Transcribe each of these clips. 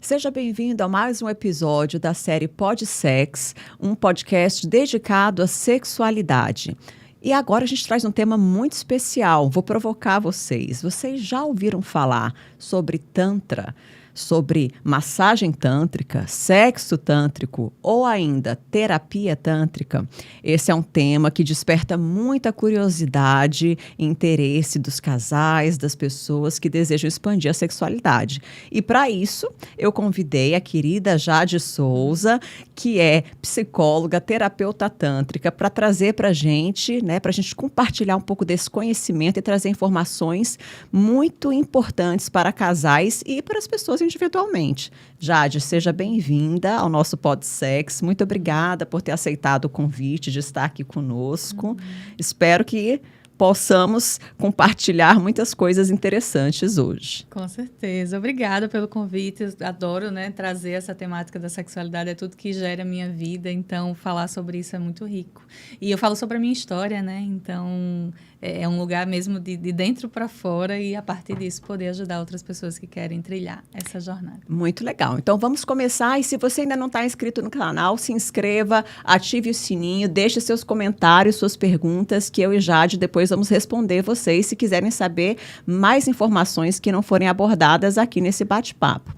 Seja bem-vindo a mais um episódio da série Podsex, um podcast dedicado à sexualidade. E agora a gente traz um tema muito especial. Vou provocar vocês. Vocês já ouviram falar sobre Tantra? Sobre massagem tântrica, sexo tântrico ou ainda terapia tântrica? Esse é um tema que desperta muita curiosidade e interesse dos casais, das pessoas que desejam expandir a sexualidade. E para isso, eu convidei a querida Jade Souza, que é psicóloga, terapeuta tântrica, para trazer para a gente, para a gente compartilhar um pouco desse conhecimento e trazer informações muito importantes para casais e para as pessoas individualmente. Jade, seja bem-vinda ao nosso Podsex. Muito obrigada por ter aceitado o convite de estar aqui conosco. Espero que possamos compartilhar muitas coisas interessantes hoje. Com certeza. Obrigada pelo convite. Eu adoro, trazer essa temática da sexualidade. É tudo que gera a minha vida. Então, falar sobre isso é muito rico. E eu falo sobre a minha história, Então, é um lugar mesmo de dentro para fora e, a partir disso, poder ajudar outras pessoas que querem trilhar essa jornada. Muito legal. Então, vamos começar. E se você ainda não está inscrito no canal, se inscreva, ative o sininho, deixe seus comentários, suas perguntas, que eu e Jade depois vamos responder vocês se quiserem saber mais informações que não forem abordadas aqui nesse bate-papo.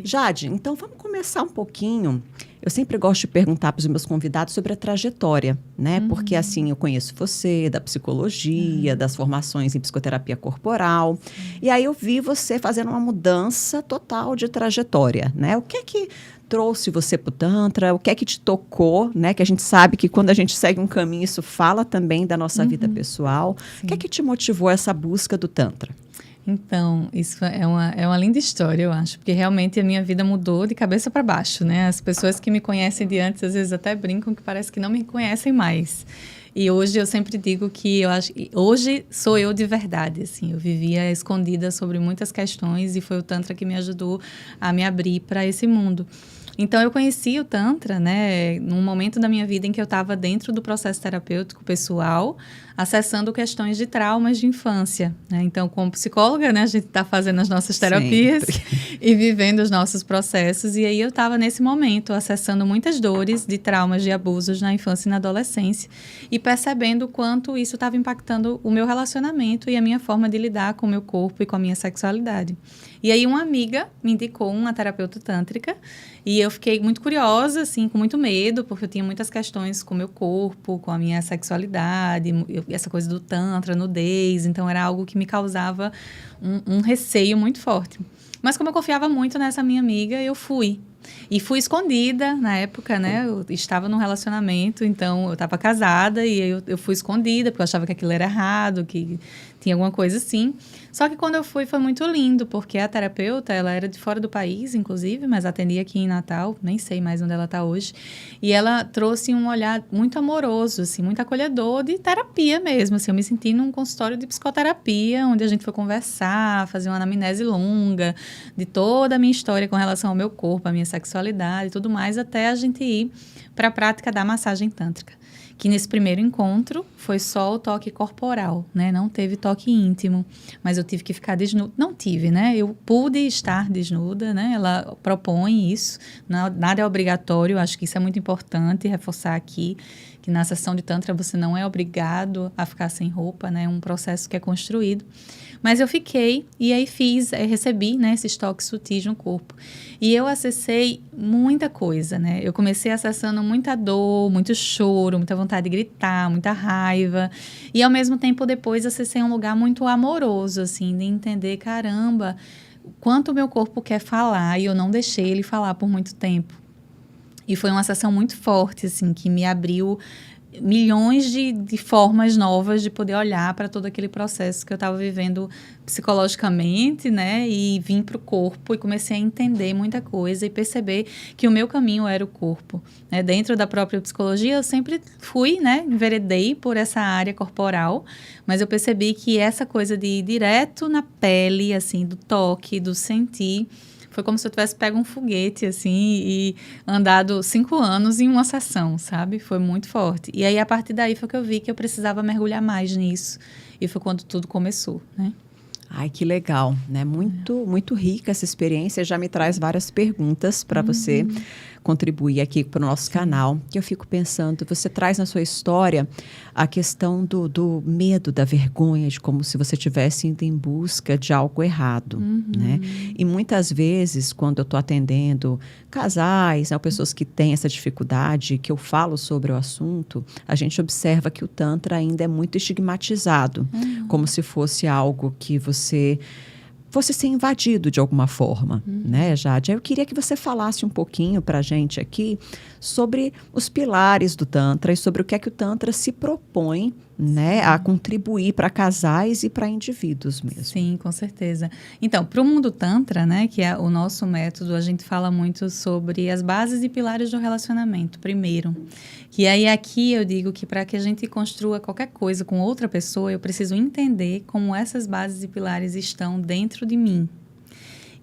Jade, então vamos começar um pouquinho. Eu sempre gosto de perguntar para os meus convidados sobre a trajetória, Porque assim, eu conheço você da psicologia, das formações em psicoterapia corporal. E aí eu vi você fazendo uma mudança total de trajetória, O que é que trouxe você para o Tantra? O que é que te tocou, Que a gente sabe que quando a gente segue um caminho, isso fala também da nossa vida pessoal. Sim. O que é que te motivou a essa busca do Tantra? Então, isso é uma linda história, eu acho, porque realmente a minha vida mudou de cabeça para baixo, As pessoas que me conhecem de antes, às vezes até brincam que parece que não me conhecem mais. E hoje eu sempre digo que eu acho que hoje sou eu de verdade, assim. Eu vivia escondida sobre muitas questões e foi o Tantra que me ajudou a me abrir para esse mundo. Então, eu conheci o Tantra, num momento da minha vida em que eu estava dentro do processo terapêutico pessoal, acessando questões de traumas de infância, Então, como psicóloga, a gente está fazendo as nossas terapias e vivendo os nossos processos. E aí, eu estava nesse momento acessando muitas dores de traumas de abusos na infância e na adolescência e percebendo o quanto isso estava impactando o meu relacionamento e a minha forma de lidar com o meu corpo e com a minha sexualidade. E aí, uma amiga me indicou uma terapeuta tântrica e eu fiquei muito curiosa, assim, com muito medo, porque eu tinha muitas questões com o meu corpo, com a minha sexualidade, essa coisa do Tantra, nudez. Então, era algo que me causava um receio muito forte. Mas como eu confiava muito nessa minha amiga, eu fui. E fui escondida na época, Eu estava num relacionamento, então eu estava casada e eu fui escondida, porque eu achava que aquilo era errado, que tinha alguma coisa assim. Só que quando eu fui foi muito lindo, porque a terapeuta, ela era de fora do país, inclusive, mas atendia aqui em Natal, nem sei mais onde ela está hoje. E ela trouxe um olhar muito amoroso, assim, muito acolhedor de terapia mesmo. Assim, eu me senti num consultório de psicoterapia, onde a gente foi conversar, fazer uma anamnese longa de toda a minha história com relação ao meu corpo, a minha sexualidade e tudo mais, até a gente ir para a prática da massagem tântrica. Que nesse primeiro encontro foi só o toque corporal, Não teve toque íntimo, mas eu tive que ficar desnuda. Não tive, Eu pude estar desnuda, Ela propõe isso, nada é obrigatório, acho que isso é muito importante reforçar aqui, que na sessão de Tantra você não é obrigado a ficar sem roupa, É um processo que é construído. Mas eu fiquei e aí recebi, esses toques sutis no corpo. E eu acessei muita coisa, Eu comecei acessando muita dor, muito choro, muita vontade de gritar, muita raiva. E ao mesmo tempo depois acessei um lugar muito amoroso, assim, de entender, caramba, quanto o meu corpo quer falar e eu não deixei ele falar por muito tempo. E foi uma sessão muito forte, assim, que me abriu milhões de formas novas de poder olhar para todo aquele processo que eu estava vivendo psicologicamente, E vim para o corpo e comecei a entender muita coisa e perceber que o meu caminho era o corpo, Dentro da própria psicologia, eu sempre fui, enveredei por essa área corporal, mas eu percebi que essa coisa de ir direto na pele, assim, do toque, do sentir, foi como se eu tivesse pego um foguete, assim, e andado 5 anos em uma sessão, sabe? Foi muito forte. E aí, a partir daí, foi que eu vi que eu precisava mergulhar mais nisso. E foi quando tudo começou, Ai, que legal, né? Muito rica essa experiência, já me traz várias perguntas para você contribuir aqui para o nosso canal. Que eu fico pensando, você traz na sua história a questão do medo, da vergonha, de como se você estivesse indo em busca de algo errado, né? E muitas vezes, quando eu estou atendendo casais, né, ou pessoas que têm essa dificuldade, que eu falo sobre o assunto, a gente observa que o Tantra ainda é muito estigmatizado, como se fosse algo que você fosse ser invadido de alguma forma, né, Jade? Eu queria que você falasse um pouquinho para a gente aqui sobre os pilares do Tantra e sobre o que é que o Tantra se propõe, né, a contribuir para casais e para indivíduos mesmo. Sim, com certeza. Então, para o mundo Tantra, né, que é o nosso método, a gente fala muito sobre as bases e pilares do relacionamento, primeiro. Que aí aqui eu digo que para que a gente construa qualquer coisa com outra pessoa, eu preciso entender como essas bases e pilares estão dentro de mim.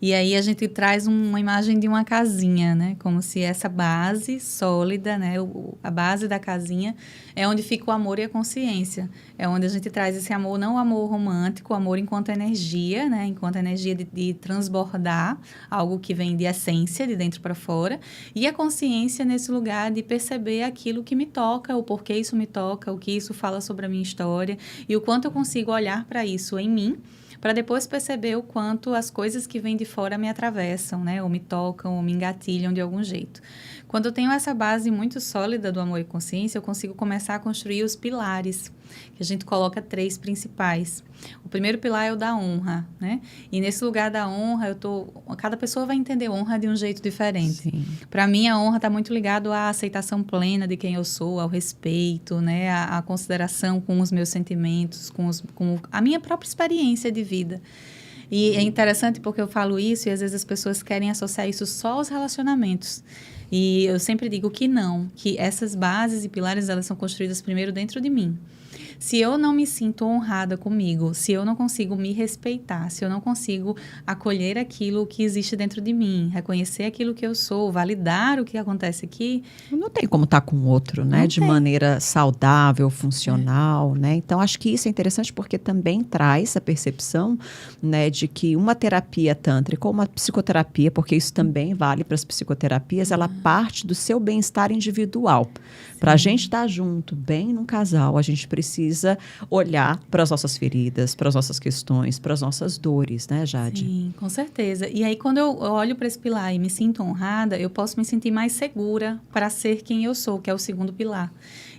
E aí a gente traz uma imagem de uma casinha, né? Como se essa base sólida, né? A base da casinha é onde fica o amor e a consciência. É onde a gente traz esse amor, não o amor romântico, o amor enquanto energia, né? Enquanto energia de transbordar algo que vem de essência, de dentro para fora. E a consciência nesse lugar de perceber aquilo que me toca, o porquê isso me toca, o que isso fala sobre a minha história e o quanto eu consigo olhar para isso em mim, para depois perceber o quanto as coisas que vêm de fora me atravessam, né? Ou me tocam, ou me engatilham de algum jeito. Quando eu tenho essa base muito sólida do amor e consciência, eu consigo começar a construir os pilares, que a gente coloca 3 principais. O primeiro pilar é o da honra, né? E nesse lugar da honra, cada pessoa vai entender honra de um jeito diferente. Para mim, a honra está muito ligado à aceitação plena de quem eu sou, ao respeito, né? À consideração com os meus sentimentos, com a minha própria experiência de vida. E é interessante porque eu falo isso e às vezes as pessoas querem associar isso só aos relacionamentos. E eu sempre digo que não, que essas bases e pilares, elas são construídas primeiro dentro de mim. Se eu não me sinto honrada comigo, se eu não consigo me respeitar, se eu não consigo acolher aquilo que existe dentro de mim, reconhecer aquilo que eu sou, validar o que acontece aqui... Não tem como estar com o outro, né? De maneira saudável, funcional, né? Então, acho que isso é interessante porque também traz a percepção, né, de que uma terapia tântrica ou uma psicoterapia, porque isso também vale para as psicoterapias, ela parte do seu bem-estar individual. Para a gente estar junto, bem num casal, a gente precisa olhar para as nossas feridas, para as nossas questões, para as nossas dores, né, Jade? Sim, com certeza. E aí, quando eu olho para esse pilar e me sinto honrada, eu posso me sentir mais segura para ser quem eu sou, que é o segundo pilar.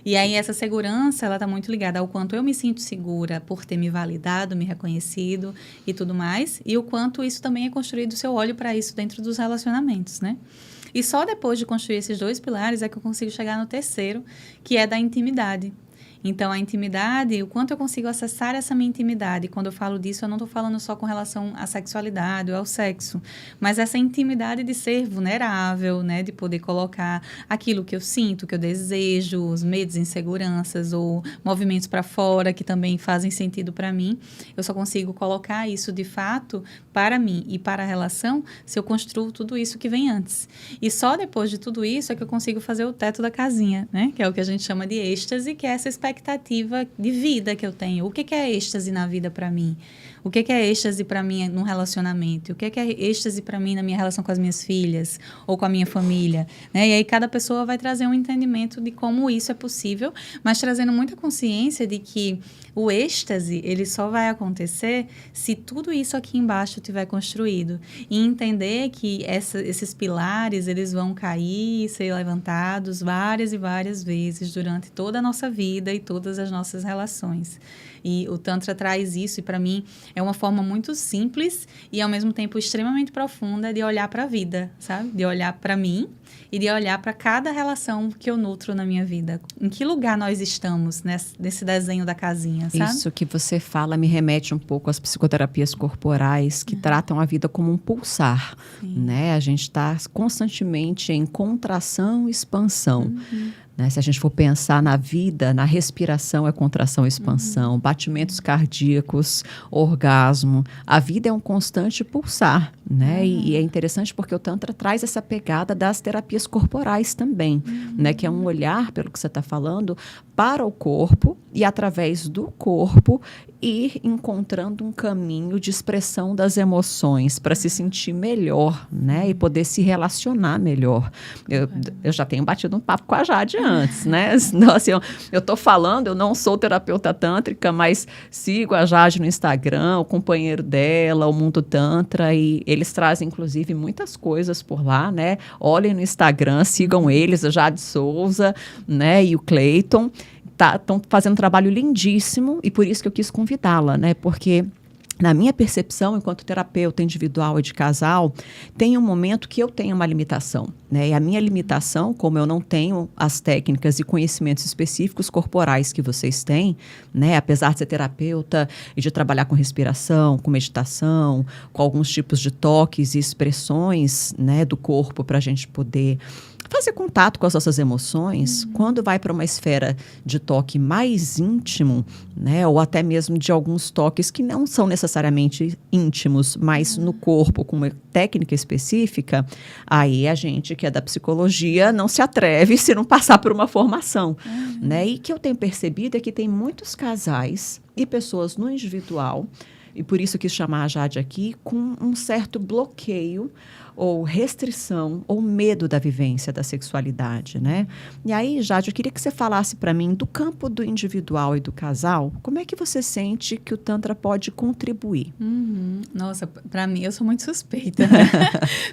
E aí, essa segurança, ela está muito ligada ao quanto eu me sinto segura por ter me validado, me reconhecido e tudo mais, e o quanto isso também é construído se eu olho para isso dentro dos relacionamentos, né? E só depois de construir esses 2 pilares é que eu consigo chegar no terceiro, que é da intimidade. Então, a intimidade, o quanto eu consigo acessar essa minha intimidade. Quando eu falo disso, eu não estou falando só com relação à sexualidade ou ao sexo, mas essa intimidade de ser vulnerável, né? De poder colocar aquilo que eu sinto, que eu desejo, os medos, inseguranças ou movimentos para fora que também fazem sentido para mim. Eu só consigo colocar isso de fato para mim e para a relação se eu construo tudo isso que vem antes. E só depois de tudo isso é que eu consigo fazer o teto da casinha, né? Que é o que a gente chama de êxtase, que é essa expectativa de vida que eu tenho. O que é êxtase na vida para mim? O que é êxtase para mim num relacionamento? O que é êxtase para mim na minha relação com as minhas filhas ou com a minha família? Né? E aí cada pessoa vai trazer um entendimento de como isso é possível, mas trazendo muita consciência de que o êxtase, ele só vai acontecer se tudo isso aqui embaixo tiver construído. E entender que esses pilares, eles vão cair e ser levantados várias e várias vezes durante toda a nossa vida e todas as nossas relações. E o Tantra traz isso e para mim é uma forma muito simples e ao mesmo tempo extremamente profunda de olhar para a vida, sabe? De olhar para mim e de olhar para cada relação que eu nutro na minha vida. Em que lugar nós estamos nesse desenho da casinha, sabe? Isso que você fala me remete um pouco às psicoterapias corporais que tratam a vida como um pulsar, né? A gente está constantemente em contração e expansão. Né? Se a gente for pensar na vida, na respiração é contração e expansão, batimentos cardíacos, orgasmo. A vida é um constante pulsar, né? E é interessante porque o Tantra traz essa pegada das terapias corporais também, né? Que é um olhar, pelo que você está falando, para o corpo e através do corpo ir encontrando um caminho de expressão das emoções para se sentir melhor, né? E poder se relacionar melhor. Eu já tenho batido um papo com a Jade antes, né? Então, assim, eu estou falando, eu não sou terapeuta tântrica, mas sigo a Jade no Instagram, o companheiro dela, o Mundo Tantra, e eles trazem, inclusive, muitas coisas por lá, né? Olhem no Instagram, sigam eles, a Jade Souza, né? E o Cleiton. Estão fazendo um trabalho lindíssimo e por isso que eu quis convidá-la, né? Porque na minha percepção, enquanto terapeuta individual e de casal, tem um momento que eu tenho uma limitação, né? E a minha limitação, como eu não tenho as técnicas e conhecimentos específicos corporais que vocês têm, né? Apesar de ser terapeuta e de trabalhar com respiração, com meditação, com alguns tipos de toques e expressões, né, do corpo para a gente poder fazer contato com as nossas emoções, quando vai para uma esfera de toque mais íntimo, né, ou até mesmo de alguns toques que não são necessariamente íntimos, mas no corpo, com uma técnica específica, aí a gente que é da psicologia não se atreve se não passar por uma formação. Né? E que eu tenho percebido é que tem muitos casais e pessoas no individual, e por isso quis chamar a Jade aqui, com um certo bloqueio ou restrição ou medo da vivência da sexualidade, né? E aí, Jade, eu queria que você falasse para mim do campo do individual e do casal, como é que você sente que o Tantra pode contribuir? Nossa, para mim, eu sou muito suspeita.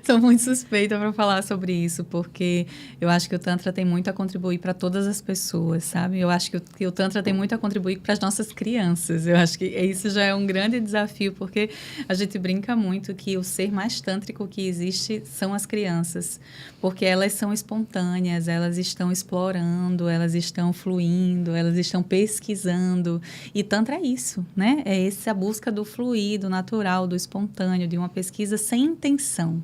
Sou muito suspeita para falar sobre isso, porque eu acho que o Tantra tem muito a contribuir para todas as pessoas, sabe? Eu acho que o Tantra tem muito a contribuir para as nossas crianças. Eu acho que isso já é um grande desafio, porque a gente brinca muito que o ser mais tântrico que existe são as crianças, porque elas são espontâneas, elas estão explorando, elas estão fluindo, elas estão pesquisando, e Tantra é isso, né? É essa busca do fluir, do natural, do espontâneo, de uma pesquisa sem intenção.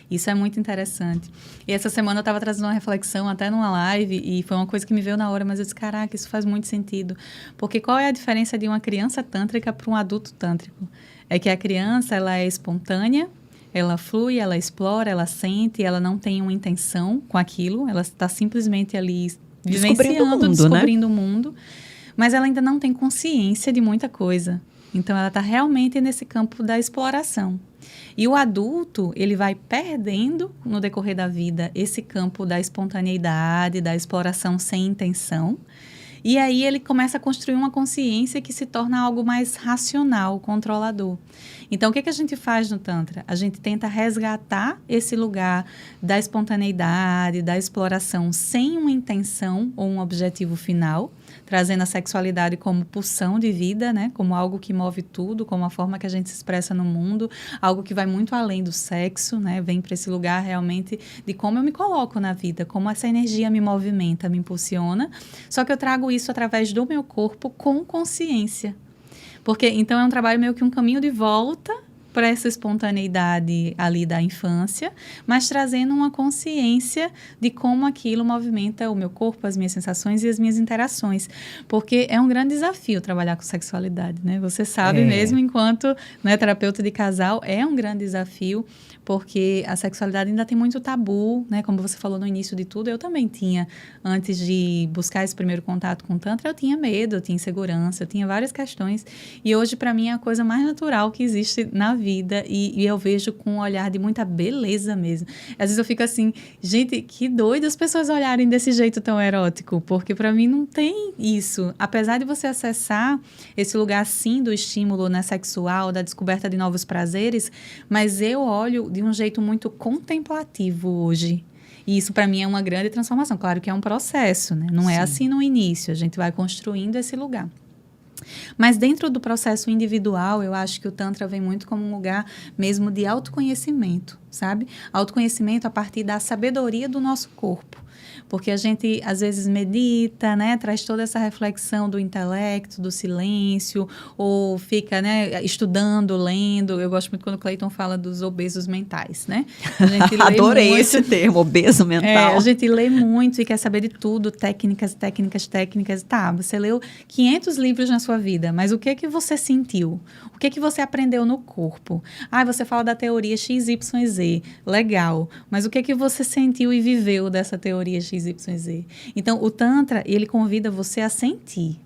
Isso é muito interessante. E essa semana eu estava trazendo uma reflexão até numa live, e foi uma coisa que me veio na hora, mas eu disse, caraca, isso faz muito sentido. Porque qual é a diferença de uma criança tântrica para um adulto tântrico? É que a criança, ela é espontânea, ela flui, ela explora, ela sente, ela não tem uma intenção com aquilo, ela está simplesmente ali vivenciando, descobrindo o mundo, mas ela ainda não tem consciência de muita coisa. Então, ela está realmente nesse campo da exploração. E o adulto, ele vai perdendo no decorrer da vida esse campo da espontaneidade, da exploração sem intenção. E aí ele começa a construir uma consciência que se torna algo mais racional, controlador. Então, o que a gente faz no Tantra? A gente tenta resgatar esse lugar da espontaneidade, da exploração sem uma intenção ou um objetivo final, trazendo a sexualidade como pulsão de vida, né? Como algo que move tudo, como a forma que a gente se expressa no mundo, algo que vai muito além do sexo, né? Vem para esse lugar realmente de como eu me coloco na vida, como essa energia me movimenta, me impulsiona. Só que eu trago isso através do meu corpo com consciência. Porque, então, é um trabalho meio que um caminho de volta para essa espontaneidade ali da infância, mas trazendo uma consciência de como aquilo movimenta o meu corpo, as minhas sensações e as minhas interações. Porque é um grande desafio trabalhar com sexualidade, né? Você sabe mesmo, enquanto, né, terapeuta de casal, é um grande desafio, porque a sexualidade ainda tem muito tabu, né? Como você falou no início de tudo, eu também tinha, antes de buscar esse primeiro contato com o Tantra, eu tinha medo, eu tinha insegurança, eu tinha várias questões. E hoje, para mim, é a coisa mais natural que existe na vida, e eu vejo com um olhar de muita beleza mesmo. Às vezes eu fico assim, gente, que doido as pessoas olharem desse jeito tão erótico, porque para mim não tem isso. Apesar de você acessar esse lugar, sim, do estímulo, né, sexual, da descoberta de novos prazeres, mas eu olho de um jeito muito contemplativo hoje. E isso, para mim, é uma grande transformação. Claro que é um processo, né? Não é assim no início. A gente vai construindo esse lugar. Mas dentro do processo individual, eu acho que o Tantra vem muito como um lugar mesmo de autoconhecimento, sabe? Autoconhecimento a partir da sabedoria do nosso corpo. Porque a gente, às vezes, medita, né? Traz toda essa reflexão do intelecto, do silêncio, ou fica, né, estudando, lendo. Eu gosto muito quando o Clayton fala dos obesos mentais, né? A gente Adorei muito esse termo, obeso mental. A gente lê muito e quer saber de tudo, técnicas. Tá, você leu 500 livros na sua vida, mas o que você sentiu? O que você aprendeu no corpo? Você fala da teoria XYZ, legal, mas o que você sentiu e viveu dessa teoria XYZ? Então, o Tantra, ele convida você a sentir.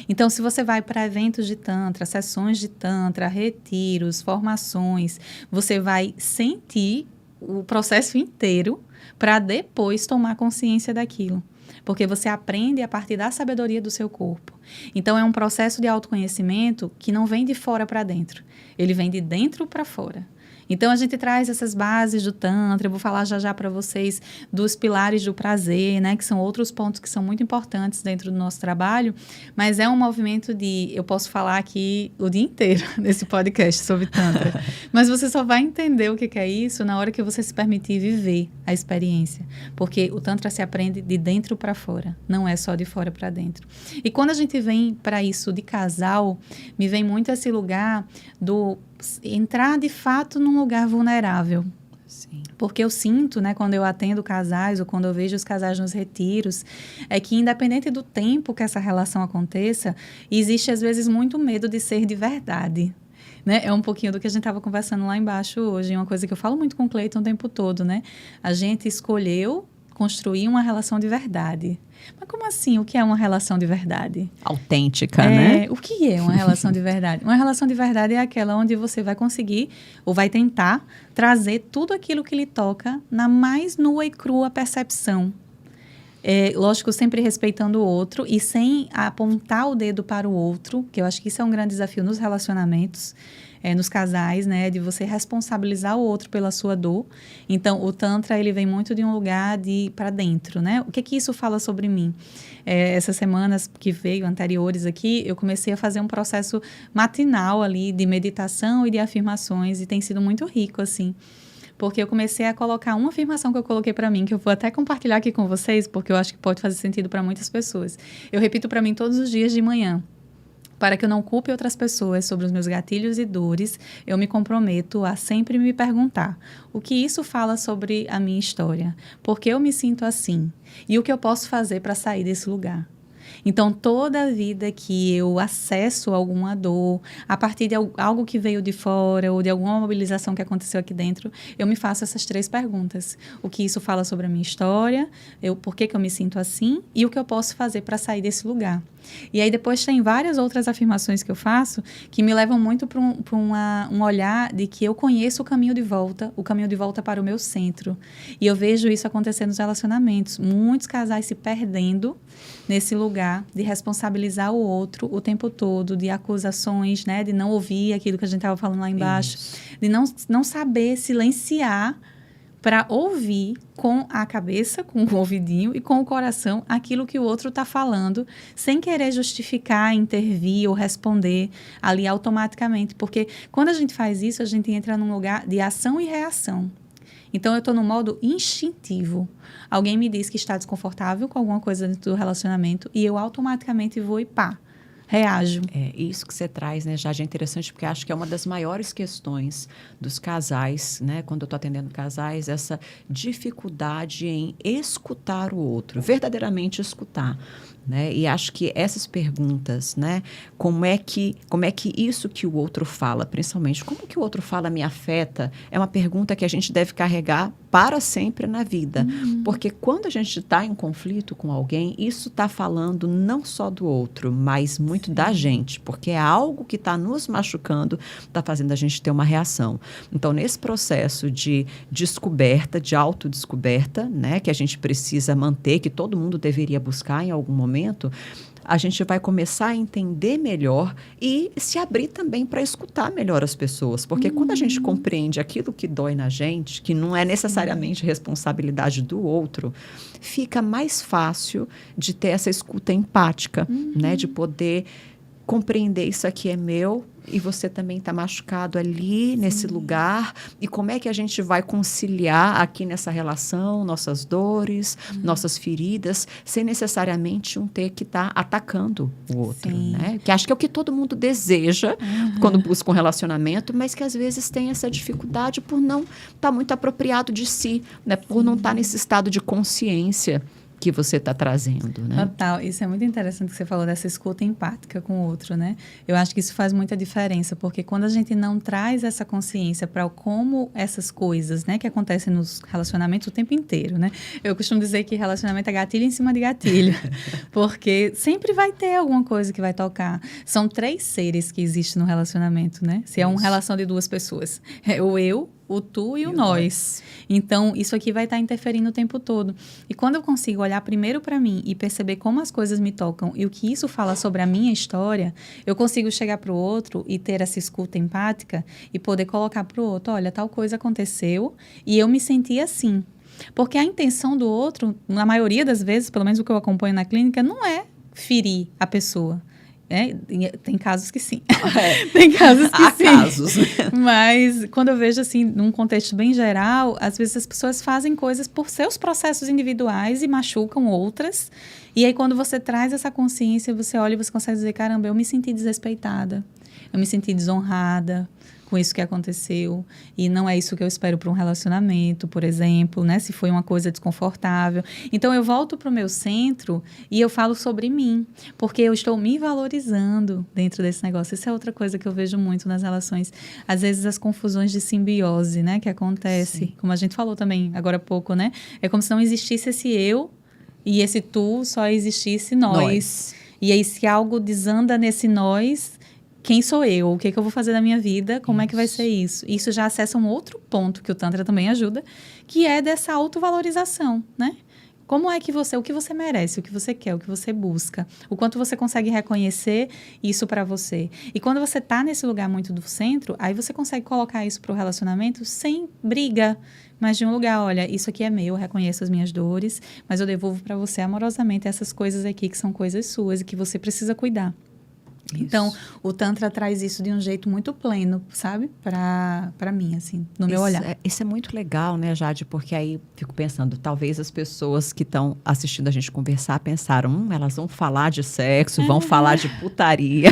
Então, se você vai para eventos de Tantra, sessões de Tantra, retiros, formações, você vai sentir o processo inteiro para depois tomar consciência daquilo. Porque você aprende a partir da sabedoria do seu corpo. Então, é um processo de autoconhecimento que não vem de fora para dentro. Ele vem de dentro para fora. Então, a gente traz essas bases do Tantra. Eu vou falar já para vocês dos pilares do prazer, né? Que são outros pontos que são muito importantes dentro do nosso trabalho. Mas é um movimento eu posso falar aqui o dia inteiro nesse podcast sobre Tantra. Mas você só vai entender o que é isso na hora que você se permitir viver a experiência. Porque o Tantra se aprende de dentro para fora. Não é só de fora para dentro. E quando a gente vem para isso de casal, me vem muito esse lugar do entrar de fato num lugar vulnerável. Sim. Porque eu sinto, né, quando eu atendo casais ou quando eu vejo os casais nos retiros, é que independente do tempo que essa relação aconteça, existe às vezes muito medo de ser de verdade. Né? É um pouquinho do que a gente estava conversando lá embaixo hoje, uma coisa que eu falo muito com o Clayton o tempo todo, né? A gente escolheu construir uma relação de verdade. Mas como assim? O que é uma relação de verdade? Autêntica, né? O que é uma relação de verdade? Uma relação de verdade é aquela onde você vai conseguir, ou vai tentar, trazer tudo aquilo que lhe toca na mais nua e crua percepção. Lógico, sempre respeitando o outro e sem apontar o dedo para o outro, que eu acho que isso é um grande desafio nos relacionamentos, nos casais, né? De você responsabilizar o outro pela sua dor. Então, o Tantra, ele vem muito de um lugar de para dentro, né? O que isso fala sobre mim? Essas semanas que veio, anteriores aqui, eu comecei a fazer um processo matinal ali de meditação e de afirmações e tem sido muito rico, assim. Porque eu comecei a colocar uma afirmação que eu coloquei para mim, que eu vou até compartilhar aqui com vocês, porque eu acho que pode fazer sentido para muitas pessoas. Eu repito para mim todos os dias de manhã. Para que eu não culpe outras pessoas sobre os meus gatilhos e dores, eu me comprometo a sempre me perguntar o que isso fala sobre a minha história, por que eu me sinto assim e o que eu posso fazer para sair desse lugar. Então, toda a vida que eu acesso alguma dor, a partir de algo que veio de fora ou de alguma mobilização que aconteceu aqui dentro, eu me faço essas 3 perguntas. O que isso fala sobre a minha história, por que eu me sinto assim e o que eu posso fazer para sair desse lugar. E aí depois tem várias outras afirmações que eu faço que me levam muito para um olhar de que eu conheço o caminho de volta para o meu centro. E eu vejo isso acontecer nos relacionamentos. Muitos casais se perdendo nesse lugar de responsabilizar o outro o tempo todo, de acusações, né, de não ouvir aquilo que a gente estava falando lá embaixo, de não saber silenciar para ouvir com a cabeça, com o ouvidinho e com o coração aquilo que o outro está falando, sem querer justificar, intervir ou responder ali automaticamente. Porque quando a gente faz isso, a gente entra num lugar de ação e reação. Então, eu estou no modo instintivo. Alguém me diz que está desconfortável com alguma coisa dentro do relacionamento e eu automaticamente vou e pá, reajo. Isso que você traz, né, Jade, é interessante porque acho que é uma das maiores questões dos casais, né, quando eu estou atendendo casais, essa dificuldade em escutar o outro, verdadeiramente escutar. Né? E acho que essas perguntas, né? Como é que isso que o outro fala, principalmente, como que o outro fala me afeta, é uma pergunta que a gente deve carregar para sempre na vida. Porque quando a gente está em conflito com alguém, isso está falando não só do outro, mas muito da gente. Porque é algo que está nos machucando, está fazendo a gente ter uma reação. Então, nesse processo de descoberta, de autodescoberta, né? Que a gente precisa manter, que todo mundo deveria buscar em algum momento, a gente vai começar a entender melhor e se abrir também para escutar melhor as pessoas. Porque quando a gente compreende aquilo que dói na gente, que não é necessariamente responsabilidade do outro, fica mais fácil de ter essa escuta empática, né? De poder compreender isso aqui é meu, e você também está machucado ali, nesse lugar. E como é que a gente vai conciliar aqui nessa relação nossas dores, nossas feridas, sem necessariamente um ter que estar atacando o outro, né? Que acho que é o que todo mundo deseja quando busca um relacionamento, mas que às vezes tem essa dificuldade por não estar muito apropriado de si, né? Por não estar nesse estado de consciência que você está trazendo, né? Total. Isso é muito interessante que você falou dessa escuta empática com o outro, né? Eu acho que isso faz muita diferença, porque quando a gente não traz essa consciência para como essas coisas, né, que acontecem nos relacionamentos o tempo inteiro, né? Eu costumo dizer que relacionamento é gatilho em cima de gatilho, porque sempre vai ter alguma coisa que vai tocar. São 3 seres que existem no relacionamento, né? Se é uma relação de 2 pessoas. É o eu, o tu e o nós. Então, isso aqui vai estar interferindo o tempo todo. E quando eu consigo olhar primeiro para mim e perceber como as coisas me tocam e o que isso fala sobre a minha história, eu consigo chegar para o outro e ter essa escuta empática e poder colocar para o outro, olha, tal coisa aconteceu e eu me senti assim. Porque a intenção do outro, na maioria das vezes, pelo menos o que eu acompanho na clínica, não é ferir a pessoa. Tem casos que sim. Tem casos que Há sim. casos. Mas quando eu vejo assim, num contexto bem geral, às vezes as pessoas fazem coisas por seus processos individuais e machucam outras. E aí quando você traz essa consciência, você olha e você consegue dizer, caramba, eu me senti desrespeitada, eu me senti desonrada com isso que aconteceu, e não é isso que eu espero para um relacionamento, por exemplo, né? Se foi uma coisa desconfortável. Então, eu volto para o meu centro e eu falo sobre mim, porque eu estou me valorizando dentro desse negócio. Isso é outra coisa que eu vejo muito nas relações. Às vezes, as confusões de simbiose, né? Que acontece, como a gente falou também agora há pouco, né? É como se não existisse esse eu e esse tu, só existisse nós. E aí, se algo desanda nesse nós, quem sou eu? O que eu vou fazer na minha vida? Como é que vai ser isso? Isso já acessa um outro ponto que o Tantra também ajuda, que é dessa autovalorização, né? Como é que o que você merece, o que você quer, o que você busca, o quanto você consegue reconhecer isso para você. E quando você está nesse lugar muito do centro, aí você consegue colocar isso para o relacionamento sem briga, mas de um lugar, olha, isso aqui é meu, eu reconheço as minhas dores, mas eu devolvo para você amorosamente essas coisas aqui que são coisas suas e que você precisa cuidar. Isso. Então, o Tantra traz isso de um jeito muito pleno, sabe? Para mim, assim, no meu olhar. Isso é muito legal, né, Jade? Porque aí fico pensando, talvez as pessoas que estão assistindo a gente conversar pensaram, elas vão falar de sexo, vão falar de putaria,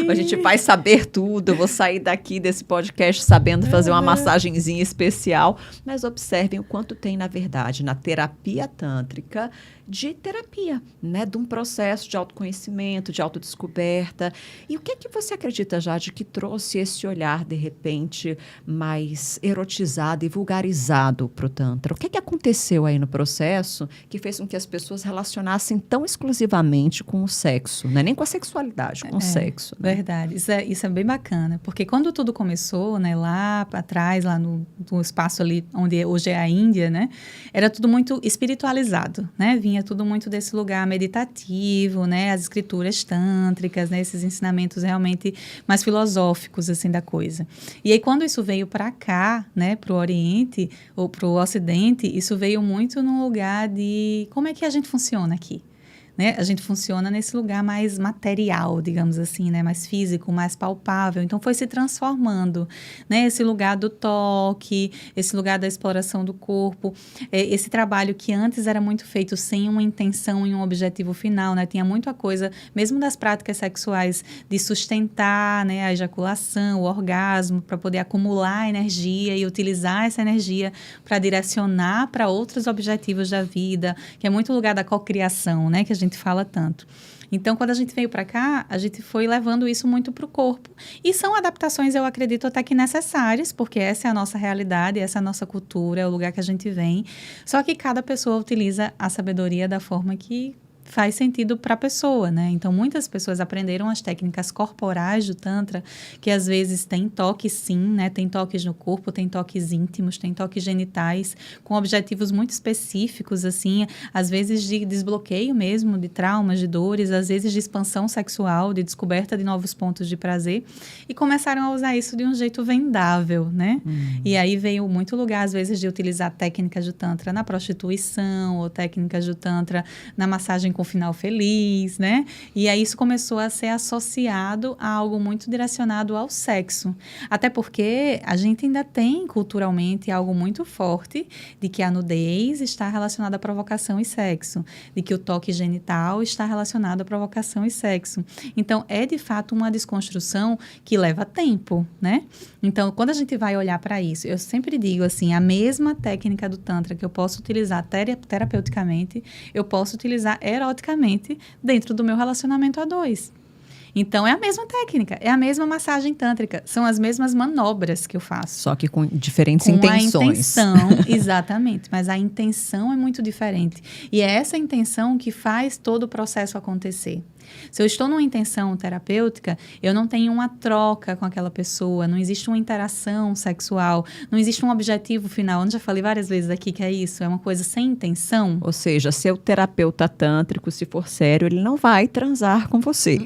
a gente vai saber tudo, eu vou sair daqui desse podcast sabendo fazer uma massagenzinha especial. Mas observem o quanto tem, na verdade, na terapia tântrica, de terapia, né? De um processo de autoconhecimento, de autodescoberta. E o que é que você acredita, Jade, que trouxe esse olhar, de repente, mais erotizado e vulgarizado para o Tantra? O que é que aconteceu aí no processo que fez com que as pessoas relacionassem tão exclusivamente com o sexo, né? Nem com a sexualidade, com o sexo. Né? Verdade. Isso é bem bacana, porque quando tudo começou, né, lá atrás, lá no espaço ali onde hoje é a Índia, né, era tudo muito espiritualizado, né? Vinha tudo muito desse lugar meditativo, né? As escrituras tântricas, né? Esses ensinamentos realmente mais filosóficos, assim, da coisa. E aí, quando isso veio para cá, né? Para o Oriente ou para o Ocidente, isso veio muito num lugar de como é que a gente funciona aqui. Né? A gente funciona nesse lugar mais material, digamos assim, né? Mais físico, mais palpável. Então, foi se transformando, né? Esse lugar do toque, esse lugar da exploração do corpo, esse trabalho que antes era muito feito sem uma intenção e um objetivo final, né? Tinha muita coisa, mesmo das práticas sexuais, de sustentar, né? A ejaculação, o orgasmo, para poder acumular energia e utilizar essa energia para direcionar para outros objetivos da vida, que é muito o lugar da cocriação, né? Que a gente fala tanto. Então, quando a gente veio para cá, a gente foi levando isso muito para o corpo. E são adaptações, eu acredito, até que necessárias, porque essa é a nossa realidade, essa é a nossa cultura, é o lugar que a gente vem. Só que cada pessoa utiliza a sabedoria da forma que faz sentido para a pessoa, né? Então, muitas pessoas aprenderam as técnicas corporais do Tantra, que às vezes tem toques sim, né? Tem toques no corpo, tem toques íntimos, tem toques genitais, com objetivos muito específicos, assim, às vezes de desbloqueio mesmo, de traumas, de dores, às vezes de expansão sexual, de descoberta de novos pontos de prazer, e começaram a usar isso de um jeito vendável, né? E aí veio muito lugar, às vezes, de utilizar técnicas do Tantra na prostituição, ou técnicas do Tantra na massagem com final feliz, né? E aí isso começou a ser associado a algo muito direcionado ao sexo. Até porque a gente ainda tem culturalmente algo muito forte de que a nudez está relacionada à provocação e sexo, de que o toque genital está relacionado à provocação e sexo. Então, é de fato uma desconstrução que leva tempo, né? Então, quando a gente vai olhar para isso, eu sempre digo assim, a mesma técnica do Tantra que eu posso utilizar terapeuticamente, eu posso utilizar eroticamente dentro do meu relacionamento a dois. Então, é a mesma técnica, é a mesma massagem tântrica, são as mesmas manobras que eu faço. Só que com diferentes com intenções. A intenção, exatamente, mas a intenção é muito diferente. E é essa intenção que faz todo o processo acontecer. Se eu estou numa intenção terapêutica, eu não tenho uma troca com aquela pessoa, não existe uma interação sexual, não existe um objetivo final. Eu já falei várias vezes aqui que é isso, é uma coisa sem intenção. Ou seja, seu terapeuta tântrico, se for sério, ele não vai transar com você.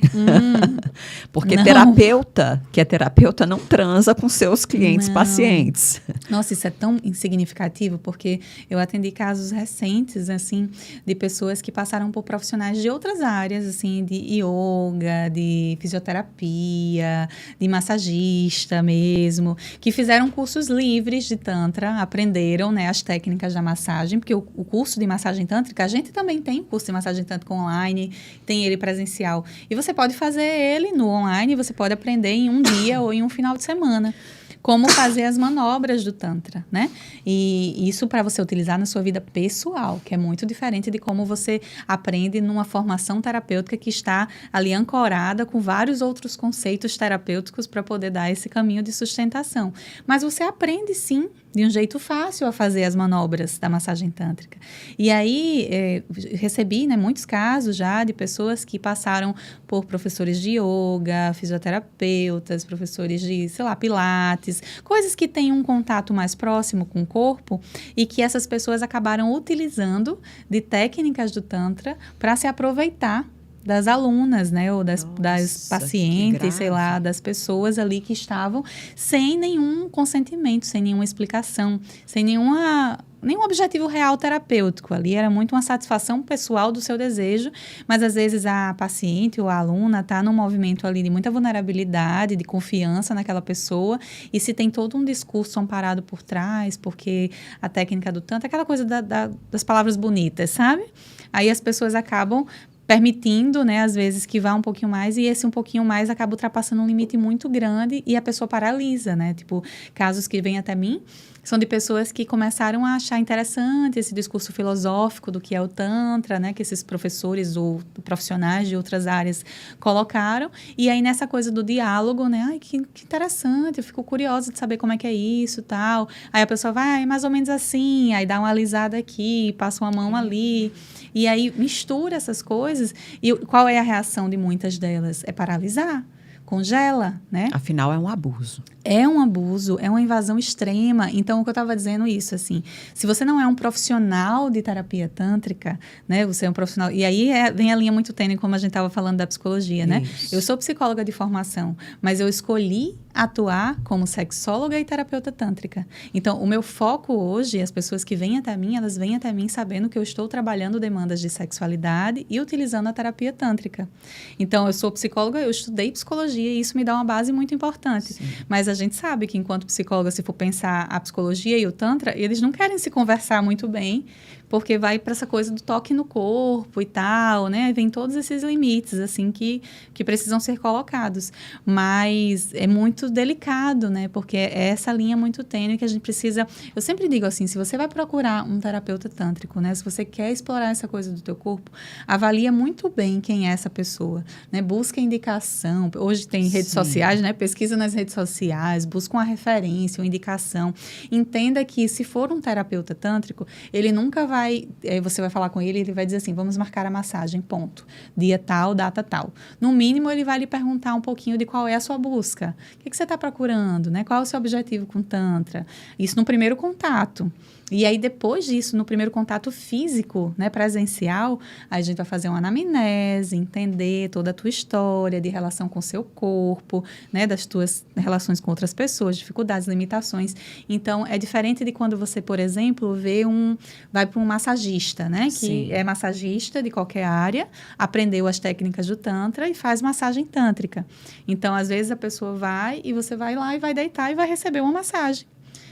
Porque terapeuta, que é terapeuta, não transa com seus clientes, pacientes. Nossa, isso é tão insignificativo, porque eu atendi casos recentes, assim, de pessoas que passaram por profissionais de outras áreas, assim, de yoga, de fisioterapia, de massagista mesmo, que fizeram cursos livres de Tantra, aprenderam, né, as técnicas da massagem, porque o curso de massagem tântrica, a gente também tem curso de massagem tântrica online, tem ele presencial. E você pode fazer ele no online, você pode aprender em um dia ou em um final de semana. Como fazer as manobras do Tantra, né? E isso para você utilizar na sua vida pessoal, que é muito diferente de como você aprende numa formação terapêutica que está ali ancorada com vários outros conceitos terapêuticos para poder dar esse caminho de sustentação. Mas você aprende, sim, de um jeito fácil a fazer as manobras da massagem tântrica. E aí, recebi, né, muitos casos já de pessoas que passaram por professores de yoga, fisioterapeutas, professores de, sei lá, pilates, coisas que têm um contato mais próximo com o corpo e que essas pessoas acabaram utilizando de técnicas do Tantra para se aproveitar das alunas, né, ou das pacientes, sei lá, das pessoas ali que estavam sem nenhum consentimento, sem nenhuma explicação, sem nenhum objetivo real terapêutico. Ali era muito uma satisfação pessoal do seu desejo, mas às vezes a paciente ou a aluna está num movimento ali de muita vulnerabilidade, de confiança naquela pessoa, e se tem todo um discurso amparado por trás, porque a técnica do Tantra, aquela coisa das palavras bonitas, sabe? Aí as pessoas acabam permitindo, né, às vezes, que vá um pouquinho mais, e esse um pouquinho mais acaba ultrapassando um limite muito grande e a pessoa paralisa, né? Tipo, casos que vêm até mim são de pessoas que começaram a achar interessante esse discurso filosófico do que é o Tantra, né? Que esses professores ou profissionais de outras áreas colocaram. E aí, nessa coisa do diálogo, né? Ai, que interessante, eu fico curiosa de saber como é que é isso e tal. Aí a pessoa vai, mais ou menos assim, aí dá uma alisada aqui, passa uma mão ali. E aí mistura essas coisas. E qual é a reação de muitas delas? É paralisar. Congela, né? Afinal, é um abuso. É um abuso, é uma invasão extrema. Então, o que eu estava dizendo isso, assim, se você não é um profissional de terapia tântrica, né, você é um profissional, e aí vem a linha muito tênue, como a gente estava falando da psicologia, né? Eu sou psicóloga de formação, mas eu escolhi atuar como sexóloga e terapeuta tântrica. Então, o meu foco hoje, as pessoas que vêm até mim, elas vêm até mim sabendo que eu estou trabalhando demandas de sexualidade e utilizando a terapia tântrica. Então, eu sou psicóloga, eu estudei psicologia e isso me dá uma base muito importante. Sim. Mas a gente sabe que, enquanto psicóloga, se for pensar a psicologia e o Tantra, eles não querem se conversar muito bem, porque vai para essa coisa do toque no corpo e tal, né? Vem todos esses limites, assim, que precisam ser colocados. Mas é muito delicado, né? Porque é essa linha muito tênue que a gente precisa... Eu sempre digo assim, se você vai procurar um terapeuta tântrico, né? Se você quer explorar essa coisa do teu corpo, avalia muito bem quem é essa pessoa, né? Busca indicação. Hoje tem redes sociais, né? Pesquisa nas redes sociais, busca uma referência, uma indicação. Entenda que, se for um terapeuta tântrico, ele nunca vai... Você vai falar com ele, ele vai dizer assim, vamos marcar a massagem, ponto. Dia tal, data tal. No mínimo, ele vai lhe perguntar um pouquinho de qual é a sua busca. O que você está procurando, né? Qual é o seu objetivo com o Tantra? Isso no primeiro contato. E aí, depois disso, no primeiro contato físico, né, presencial, a gente vai fazer uma anamnese, entender toda a tua história de relação com o seu corpo, né, das tuas relações com outras pessoas, dificuldades, limitações. Então, é diferente de quando você, por exemplo, vai para um massagista, né, que Sim. é massagista de qualquer área, aprendeu as técnicas do Tantra e faz massagem tântrica. Então, às vezes, a pessoa vai e você vai lá e vai deitar e vai receber uma massagem.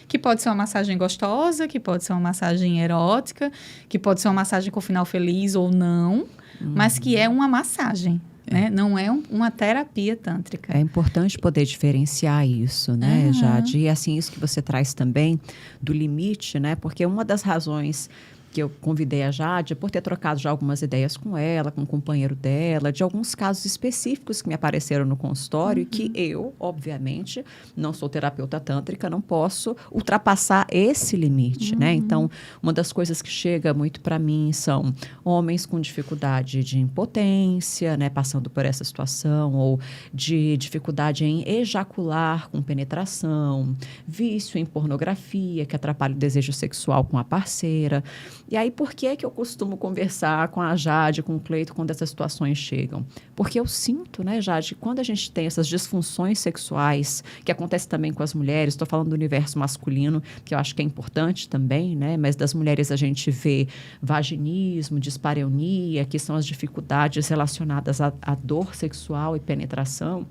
Que pode ser uma massagem gostosa, que pode ser uma massagem erótica, que pode ser uma massagem com final feliz ou não, mas que é uma massagem, né? Não é uma terapia tântrica. É importante poder diferenciar isso, né, Jade? E assim, isso que você traz também do limite, né? Porque uma das razões que eu convidei a Jade por ter trocado já algumas ideias com ela, com o companheiro dela, de alguns casos específicos que me apareceram no consultório e que eu, obviamente, não sou terapeuta tântrica, não posso ultrapassar esse limite, né? Então, uma das coisas que chega muito para mim são homens com dificuldade de impotência, né, passando por essa situação, ou de dificuldade em ejacular com penetração, vício em pornografia, que atrapalha o desejo sexual com a parceira. E aí, por que eu costumo conversar com a Jade, com o Cleito, quando essas situações chegam? Porque eu sinto, né, Jade, quando a gente tem essas disfunções sexuais, que acontece também com as mulheres, estou falando do universo masculino, que eu acho que é importante também, né, mas das mulheres a gente vê vaginismo, dispareunia, que são as dificuldades relacionadas à dor sexual e penetração.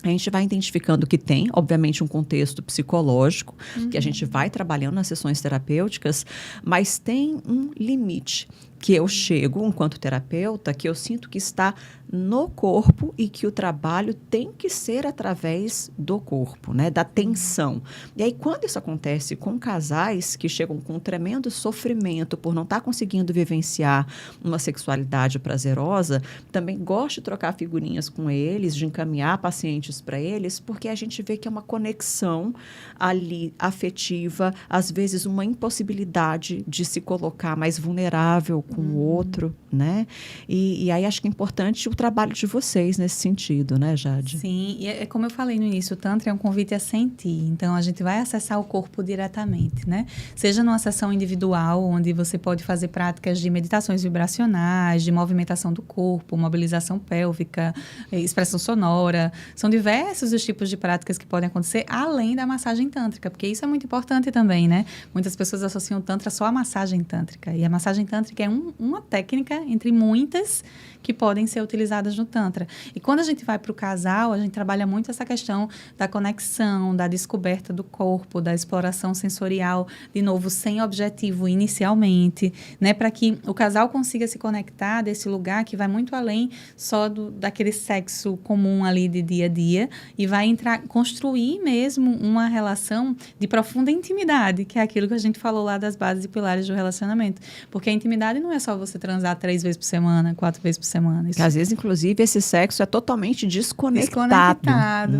A gente vai identificando que tem, obviamente, um contexto psicológico, que a gente vai trabalhando nas sessões terapêuticas, mas tem um limite que eu chego, enquanto terapeuta, que eu sinto que está no corpo e que o trabalho tem que ser através do corpo, né? Da tensão. E aí, quando isso acontece com casais que chegam com um tremendo sofrimento por não estar conseguindo vivenciar uma sexualidade prazerosa, também gosto de trocar figurinhas com eles, de encaminhar pacientes para eles, porque a gente vê que é uma conexão ali afetiva, às vezes uma impossibilidade de se colocar mais vulnerável com o outro, né? E aí acho que é importante o trabalho de vocês nesse sentido, né, Jade? Sim, e é como eu falei no início, o Tantra é um convite a sentir. Então, a gente vai acessar o corpo diretamente, né? Seja numa sessão individual, onde você pode fazer práticas de meditações vibracionais, de movimentação do corpo, mobilização pélvica, expressão sonora. São diversos os tipos de práticas que podem acontecer, além da massagem tântrica, porque isso é muito importante também, né? Muitas pessoas associam o Tantra só à massagem tântrica. E a massagem tântrica é uma técnica entre muitas que podem ser utilizadas no Tantra. E quando a gente vai para o casal, a gente trabalha muito essa questão da conexão, da descoberta do corpo, da exploração sensorial, de novo, sem objetivo inicialmente, né? Para que o casal consiga se conectar desse lugar que vai muito além só daquele sexo comum ali de dia a dia e vai construir mesmo uma relação de profunda intimidade, que é aquilo que a gente falou lá das bases e pilares do relacionamento. Porque a intimidade não é só você transar 3 vezes por semana, 4 vezes por semana. Isso. Às vezes, inclusive, esse sexo é totalmente desconectado,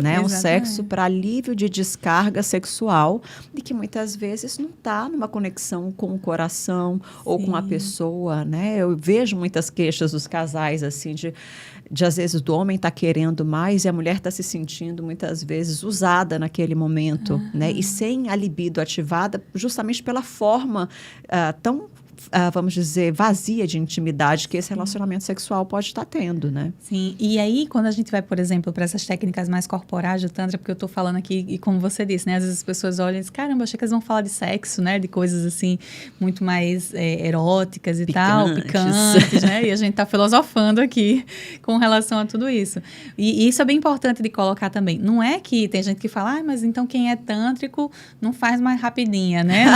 né? Um sexo para alívio de descarga sexual e que muitas vezes não está numa conexão com o coração ou com a pessoa, né? Eu vejo muitas queixas dos casais, assim, de às vezes do homem estar querendo mais e a mulher está se sentindo muitas vezes usada naquele momento, né? E sem a libido ativada justamente pela forma tão vamos dizer, vazia de intimidade que esse relacionamento sexual pode estar tendo, né? Sim, e aí quando a gente vai, por exemplo, para essas técnicas mais corporais do Tantra, porque eu estou falando aqui, e como você disse, né? Às vezes as pessoas olham e dizem, caramba, achei que eles vão falar de sexo, né? De coisas assim, muito mais eróticas e picantes, né? E a gente está filosofando aqui com relação a tudo isso. E isso é bem importante de colocar também. Não é que tem gente que fala, mas então quem é tântrico não faz mais rapidinha, né?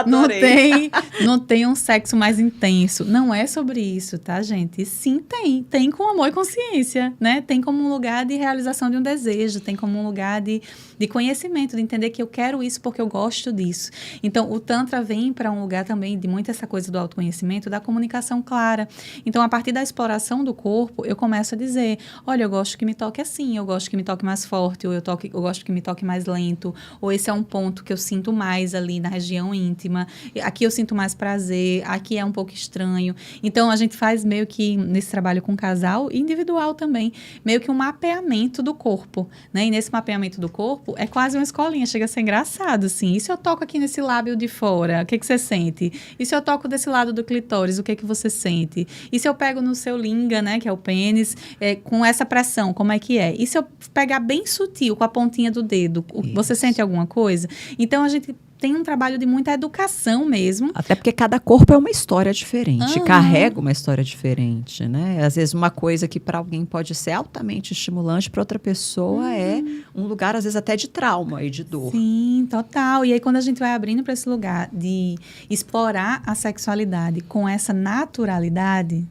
Não tem um sexo mais intenso. Não é sobre isso, tá, gente? Sim, tem. Tem com amor e consciência, né? Tem como um lugar de realização de um desejo, tem como um lugar de conhecimento, de entender que eu quero isso porque eu gosto disso. Então, o Tantra vem para um lugar também de muito essa coisa do autoconhecimento, da comunicação clara. Então, a partir da exploração do corpo, eu começo a dizer, olha, eu gosto que me toque assim, eu gosto que me toque mais forte, ou eu gosto que me toque mais lento, ou esse é um ponto que eu sinto mais ali na região íntima, aqui eu sinto mais prazer, aqui é um pouco estranho. Então, a gente faz meio que, nesse trabalho com casal, individual também, meio que um mapeamento do corpo, né? E nesse mapeamento do corpo, é quase uma escolinha, chega a ser engraçado, assim. E se eu toco aqui nesse lábio de fora, o que você sente? E se eu toco desse lado do clitóris, o que você sente? E se eu pego no seu linga, né, que é o pênis, com essa pressão, como é que é? E se eu pegar bem sutil, com a pontinha do dedo, você sente alguma coisa? Então, a gente tem um trabalho de muita educação mesmo. Até porque cada corpo é uma história diferente, carrega uma história diferente, né? Às vezes uma coisa que para alguém pode ser altamente estimulante, para outra pessoa é um lugar, às vezes, até de trauma e de dor. Sim, total. E aí, quando a gente vai abrindo para esse lugar de explorar a sexualidade com essa naturalidade,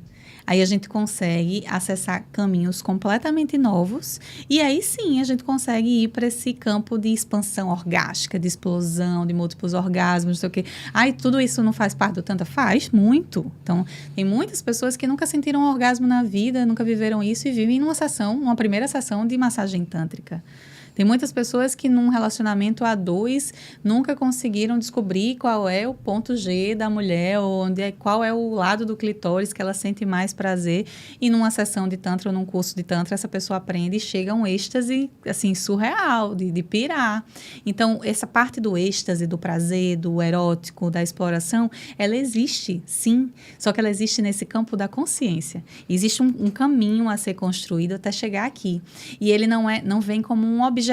aí a gente consegue acessar caminhos completamente novos e aí sim a gente consegue ir para esse campo de expansão orgástica, de explosão, de múltiplos orgasmos, não sei o quê. Ai, tudo isso não faz parte do Tantra? Faz muito. Então, tem muitas pessoas que nunca sentiram um orgasmo na vida, nunca viveram isso e vivem numa primeira sessão de massagem tântrica. Tem muitas pessoas que num relacionamento a dois nunca conseguiram descobrir qual é o ponto G da mulher, ou qual é o lado do clitóris que ela sente mais prazer. E numa sessão de tantra ou num curso de tantra, essa pessoa aprende e chega a um êxtase assim, surreal, de pirar. Então, essa parte do êxtase, do prazer, do erótico, da exploração, ela existe, sim. Só que ela existe nesse campo da consciência. Existe um caminho a ser construído até chegar aqui. E ele não vem como um objetivo.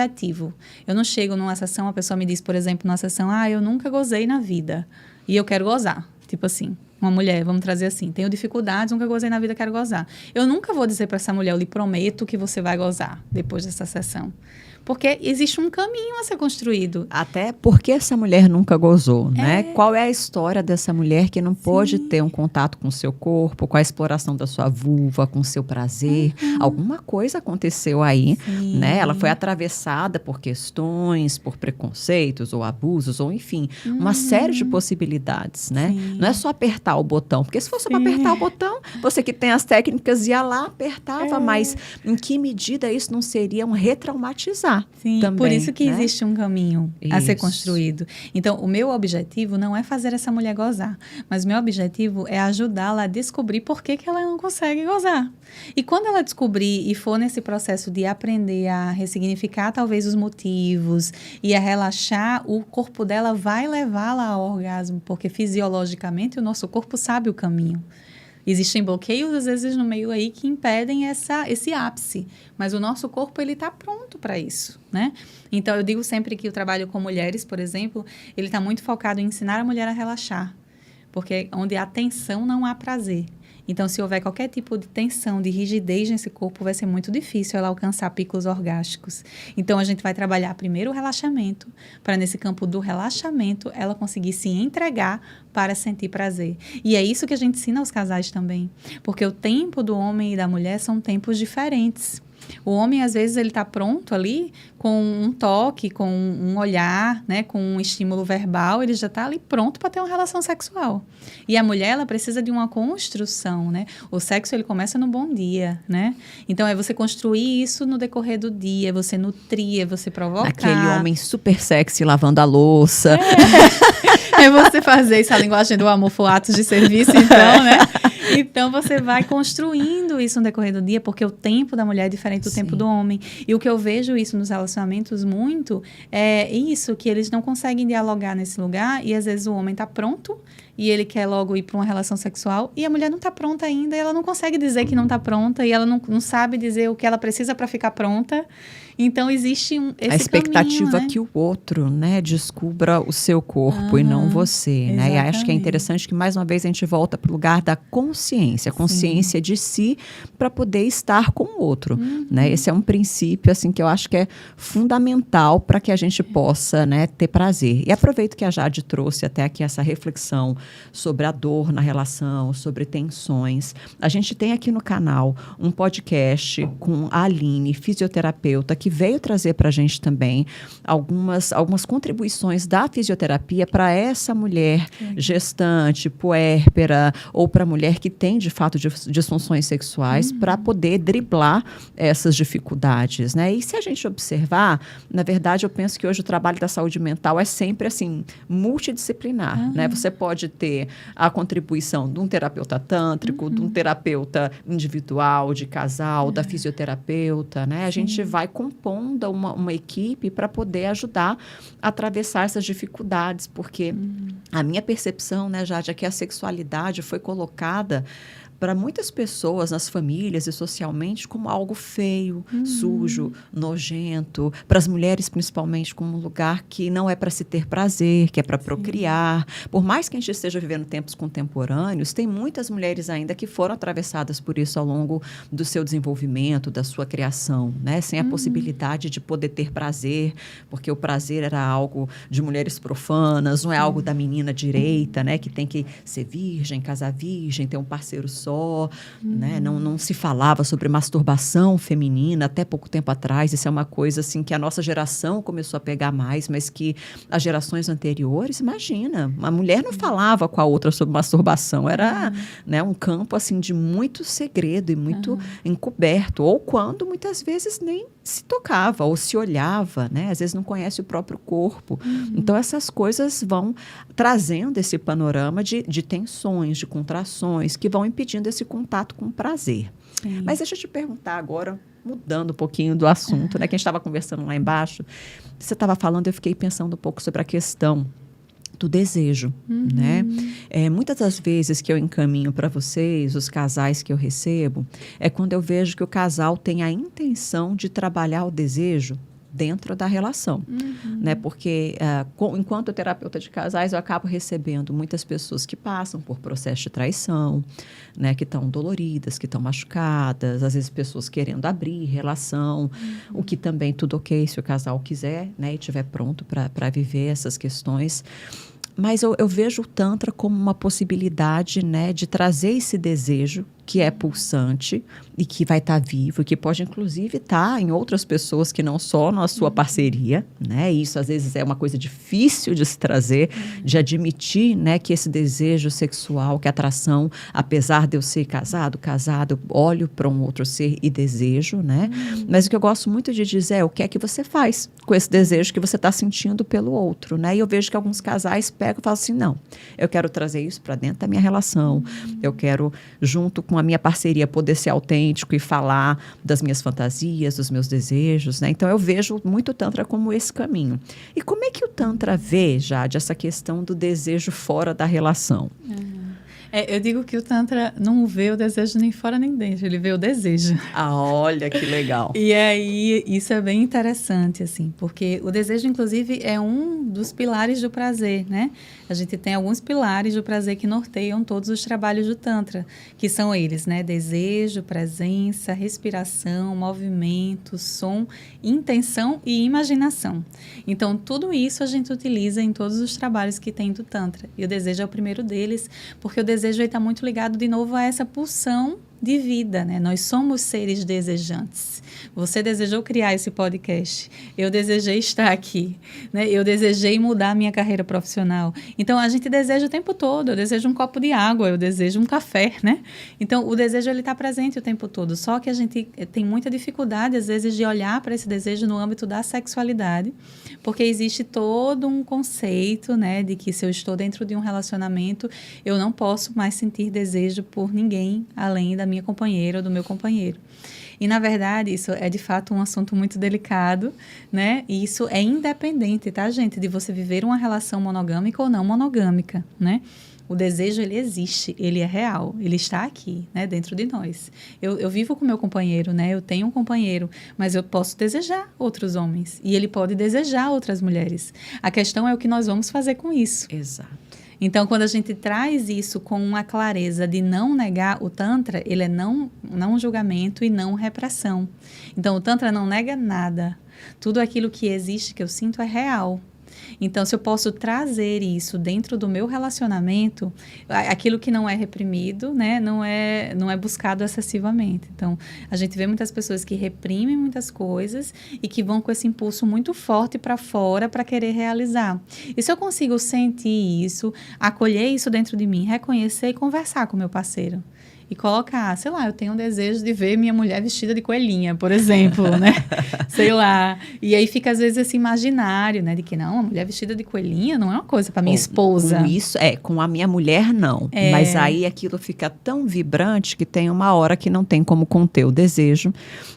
Eu não chego numa sessão, a pessoa me diz, por exemplo, numa sessão, eu nunca gozei na vida e eu quero gozar. Tipo assim, uma mulher, vamos trazer assim, tenho dificuldades, nunca gozei na vida, quero gozar. Eu nunca vou dizer para essa mulher, eu lhe prometo que você vai gozar depois dessa sessão. Porque existe um caminho a ser construído. Até porque essa mulher nunca gozou, né? Qual é a história dessa mulher que não pôde ter um contato com o seu corpo, com a exploração da sua vulva, com o seu prazer? Alguma coisa aconteceu aí, né? Ela foi atravessada por questões, por preconceitos ou abusos, ou enfim, uma série de possibilidades, né? Não é só apertar o botão, porque se fosse para apertar o botão, você que tem as técnicas ia lá, apertava, mas em que medida isso não seria um retraumatizar? Sim, também, por isso que né? existe um caminho a ser construído. Então, o meu objetivo não é fazer essa mulher gozar, mas o meu objetivo é ajudá-la a descobrir por que ela não consegue gozar. E quando ela descobrir e for nesse processo de aprender a ressignificar talvez os motivos e a relaxar, o corpo dela vai levá-la ao orgasmo, porque fisiologicamente o nosso corpo sabe o caminho. Existem bloqueios, às vezes, no meio aí que impedem esse ápice. Mas o nosso corpo, ele está pronto para isso, né? Então, eu digo sempre que o trabalho com mulheres, por exemplo, ele está muito focado em ensinar a mulher a relaxar. Porque onde há tensão, não há prazer. Então, se houver qualquer tipo de tensão, de rigidez nesse corpo, vai ser muito difícil ela alcançar picos orgásticos. Então, a gente vai trabalhar primeiro o relaxamento, para nesse campo do relaxamento, ela conseguir se entregar para sentir prazer. E é isso que a gente ensina aos casais também. Porque o tempo do homem e da mulher são tempos diferentes. O homem, às vezes, ele está pronto ali com um toque, com um olhar, né, com um estímulo verbal, ele já está ali pronto para ter uma relação sexual. E a mulher, ela precisa de uma construção, né? O sexo, ele começa no bom dia, né? Então, é você construir isso no decorrer do dia, você nutrir, você provocar. Aquele homem super sexy lavando a louça. É você fazer essa linguagem do amor for atos de serviço, então, né? Então, você vai construindo isso no decorrer do dia, porque o tempo da mulher é diferente do tempo do homem. E o que eu vejo isso nos relacionamentos muito é isso, que eles não conseguem dialogar nesse lugar e, às vezes, o homem está pronto e ele quer logo ir para uma relação sexual e a mulher não está pronta ainda e ela não consegue dizer que não está pronta e ela não sabe dizer o que ela precisa para ficar pronta. Então, existe esse a expectativa caminho, né? que o outro, né, descubra o seu corpo e não você, né? E acho que é interessante que, mais uma vez, a gente volta para o lugar da consciência. Consciência de si para poder estar com o outro, né? Esse é um princípio, assim, que eu acho que é fundamental para que a gente possa, né, ter prazer. E aproveito que a Jade trouxe até aqui essa reflexão sobre a dor na relação, sobre tensões. A gente tem aqui no canal um podcast com a Aline, fisioterapeuta, que veio trazer para a gente também algumas contribuições da fisioterapia para essa mulher gestante, puérpera, ou para a mulher que tem, de fato, disfunções sexuais, para poder driblar essas dificuldades, né? E se a gente observar, na verdade, eu penso que hoje o trabalho da saúde mental é sempre, assim, multidisciplinar, né? Você pode ter a contribuição de um terapeuta tântrico, de um terapeuta individual, de casal, da fisioterapeuta, né? A gente vai compondo uma equipe para poder ajudar a atravessar essas dificuldades, porque a minha percepção, né, Jade, é que a sexualidade foi colocada para muitas pessoas, nas famílias e socialmente, como algo feio, sujo, nojento. Para as mulheres, principalmente, como um lugar que não é para se ter prazer, que é para procriar. Por mais que a gente esteja vivendo tempos contemporâneos, tem muitas mulheres ainda que foram atravessadas por isso ao longo do seu desenvolvimento, da sua criação, né? Sem a possibilidade de poder ter prazer, porque o prazer era algo de mulheres profanas, não é algo da menina direita, né? Que tem que ser virgem, casar virgem, ter um parceiro só. Né? Não se falava sobre masturbação feminina até pouco tempo atrás. Isso é uma coisa assim, que a nossa geração começou a pegar mais, mas que as gerações anteriores, imagina, uma mulher não falava com a outra sobre masturbação. Era né, um campo assim, de muito segredo e muito encoberto. Ou quando, muitas vezes, nem se tocava ou se olhava. Né? Às vezes não conhece o próprio corpo. Então, essas coisas vão trazendo esse panorama de tensões, de contrações, que vão impedindo esse contato com o prazer. Sim. Mas deixa eu te perguntar agora, mudando um pouquinho do assunto, né? Que a gente estava conversando lá embaixo. Você estava falando, eu fiquei pensando um pouco sobre a questão do desejo, né? Muitas das vezes que eu encaminho para vocês, os casais que eu recebo, é quando eu vejo que o casal tem a intenção de trabalhar o desejo dentro da relação, né? Porque enquanto terapeuta de casais, eu acabo recebendo muitas pessoas que passam por processo de traição, né? Que estão doloridas, que estão machucadas, às vezes pessoas querendo abrir relação, o que também tudo ok se o casal quiser, né? E estiver pronto para viver essas questões. Mas eu vejo o Tantra como uma possibilidade, né, de trazer esse desejo que é pulsante e que vai estar vivo, e que pode, inclusive, estar em outras pessoas que não só na sua parceria, né? E isso, às vezes, é uma coisa difícil de se trazer, de admitir, né, que esse desejo sexual, que a atração, apesar de eu ser casado, eu olho para um outro ser e desejo, né? Mas o que eu gosto muito de dizer é o que é que você faz com esse desejo que você está sentindo pelo outro, né? E eu vejo que alguns casais pegam e falam assim, não, eu quero trazer isso para dentro da minha relação, eu quero, junto com a minha parceria, poder ser autêntico e falar das minhas fantasias, dos meus desejos, né? Então, eu vejo muito o Tantra como esse caminho. E como é que o Tantra vê, Jade, essa questão do desejo fora da relação? Eu digo que o Tantra não vê o desejo nem fora nem dentro, ele vê o desejo. Ah, olha que legal. E aí, isso é bem interessante, assim, porque o desejo, inclusive, é um dos pilares do prazer, né? A gente tem alguns pilares do prazer que norteiam todos os trabalhos do Tantra, que são eles, né? Desejo, presença, respiração, movimento, som, intenção e imaginação. Então, tudo isso a gente utiliza em todos os trabalhos que tem do Tantra. E o desejo é o primeiro deles, porque o desejo está muito ligado, de novo, a essa pulsão de vida, né? Nós somos seres desejantes. Você desejou criar esse podcast. Eu desejei estar aqui, né? Eu desejei mudar a minha carreira profissional. Então, a gente deseja o tempo todo. Eu desejo um copo de água, eu desejo um café, né? Então, o desejo, ele está presente o tempo todo. Só que a gente tem muita dificuldade, às vezes, de olhar para esse desejo no âmbito da sexualidade, porque existe todo um conceito, né? De que se eu estou dentro de um relacionamento, eu não posso mais sentir desejo por ninguém, além da minha companheira ou do meu companheiro. E, na verdade, isso é, de fato, um assunto muito delicado, né? E isso é independente, tá, gente? De você viver uma relação monogâmica ou não monogâmica, né? O desejo, ele existe, ele é real, ele está aqui, né? Dentro de nós. Eu vivo com meu companheiro, né? Eu tenho um companheiro, mas eu posso desejar outros homens. E ele pode desejar outras mulheres. A questão é o que nós vamos fazer com isso. Exato. Então, quando a gente traz isso com uma clareza de não negar o Tantra, ele é não julgamento e não repressão. Então, o Tantra não nega nada. Tudo aquilo que existe, que eu sinto, é real. Então, se eu posso trazer isso dentro do meu relacionamento, aquilo que não é reprimido, né, não é buscado excessivamente. Então, a gente vê muitas pessoas que reprimem muitas coisas e que vão com esse impulso muito forte para fora para querer realizar. E se eu consigo sentir isso, acolher isso dentro de mim, reconhecer e conversar com meu parceiro, e colocar, sei lá, eu tenho um desejo de ver minha mulher vestida de coelhinha, por exemplo, né? Sei lá. E aí fica, às vezes, esse imaginário, né? De que não, uma mulher vestida de coelhinha não é uma coisa para minha esposa. Com a minha mulher não. Mas aí aquilo fica tão vibrante que tem uma hora que não tem como conter o desejo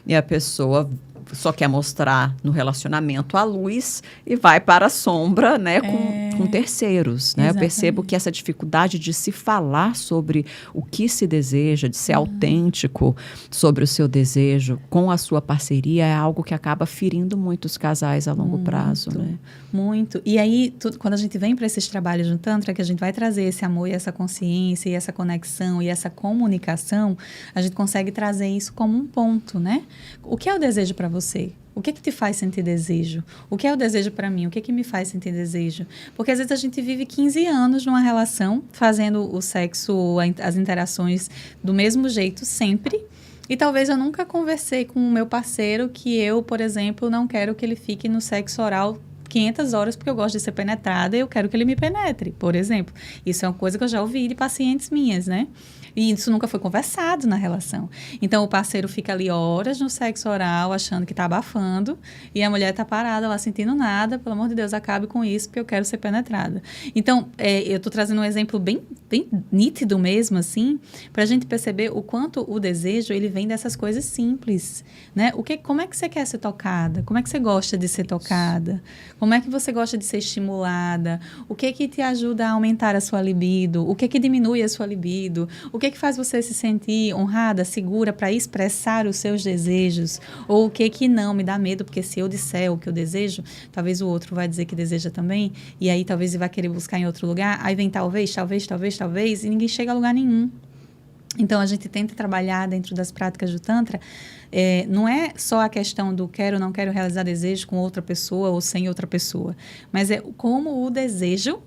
e a pessoa só quer mostrar no relacionamento a luz e vai para a sombra, né, com terceiros, né? Eu percebo que essa dificuldade de se falar sobre o que se deseja, de ser autêntico sobre o seu desejo com a sua parceria é algo que acaba ferindo muito os casais a longo prazo, né? Muito. E aí, quando a gente vem para esses trabalhos no Tantra, que a gente vai trazer esse amor e essa consciência e essa conexão e essa comunicação, a gente consegue trazer isso como um ponto, né? O que é o desejo para você? O que te faz sentir desejo? O que é o desejo para mim? O que me faz sentir desejo? Porque às vezes a gente vive 15 anos numa relação, fazendo o sexo, as interações do mesmo jeito sempre. E talvez eu nunca conversei com o meu parceiro que eu, por exemplo, não quero que ele fique no sexo oral 500 horas porque eu gosto de ser penetrada e eu quero que ele me penetre, por exemplo. Isso é uma coisa que eu já ouvi de pacientes minhas, né? E isso nunca foi conversado na relação. Então, o parceiro fica ali horas no sexo oral, achando que tá abafando, e a mulher tá parada lá, sentindo nada. Pelo amor de Deus, acabe com isso, porque eu quero ser penetrada. Então, eu tô trazendo um exemplo bem nítido mesmo, assim, pra gente perceber o quanto o desejo, ele vem dessas coisas simples, né? Como é que você quer ser tocada? Como é que você gosta de ser tocada? Como é que você gosta de ser estimulada? O que te ajuda a aumentar a sua libido? O que diminui a sua libido? O que faz você se sentir honrada, segura para expressar os seus desejos? Ou o que não me dá medo, porque se eu disser o que eu desejo, talvez o outro vai dizer que deseja também, e aí talvez ele vai querer buscar em outro lugar, aí vem talvez, e ninguém chega a lugar nenhum. Então, a gente tenta trabalhar dentro das práticas do Tantra, não é só a questão do quero ou não quero realizar desejo com outra pessoa ou sem outra pessoa, mas é como o desejo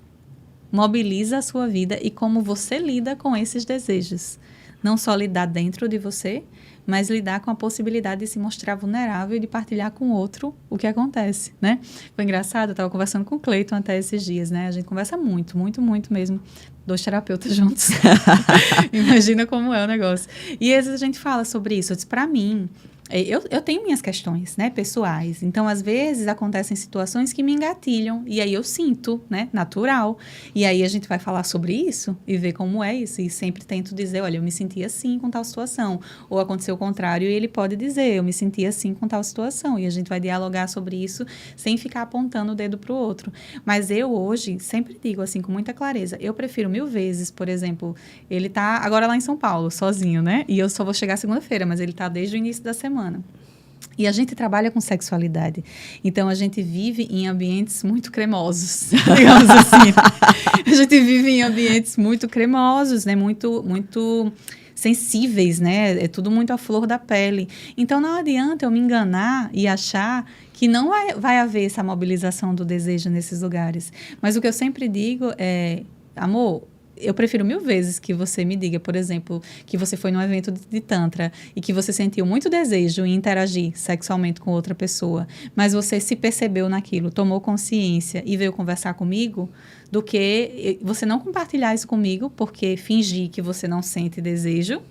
mobiliza a sua vida e como você lida com esses desejos. Não só lidar dentro de você, mas lidar com a possibilidade de se mostrar vulnerável e de partilhar com o outro o que acontece, né? Foi engraçado, eu estava conversando com o Cleiton até esses dias, né? A gente conversa muito, muito, muito mesmo. 2 terapeutas juntos. Imagina como é o negócio. E às vezes a gente fala sobre isso. Eu disse, para mim, eu tenho minhas questões, né, pessoais. Então, às vezes, acontecem situações que me engatilham. E aí eu sinto, né, natural. E aí a gente vai falar sobre isso e ver como é isso. E sempre tento dizer, olha, eu me senti assim com tal situação. Ou aconteceu o contrário e ele pode dizer, eu me senti assim com tal situação. E a gente vai dialogar sobre isso sem ficar apontando o dedo para o outro. Mas eu hoje sempre digo assim, com muita clareza, eu prefiro 1000 vezes, por exemplo, ele tá agora lá em São Paulo, sozinho, né? E eu só vou chegar segunda-feira, mas ele tá desde o início da semana. E a gente trabalha com sexualidade. Então, a gente vive em ambientes muito cremosos, digamos assim. A gente vive em ambientes muito cremosos, né? Muito sensíveis, né? É tudo muito à flor da pele. Então, não adianta eu me enganar e achar que não vai haver essa mobilização do desejo nesses lugares. Mas o que eu sempre digo é, amor, eu prefiro 1000 vezes que você me diga, por exemplo, que você foi num evento de Tantra e que você sentiu muito desejo em interagir sexualmente com outra pessoa, mas você se percebeu naquilo, tomou consciência e veio conversar comigo, do que você não compartilhar isso comigo, porque fingir que você não sente desejo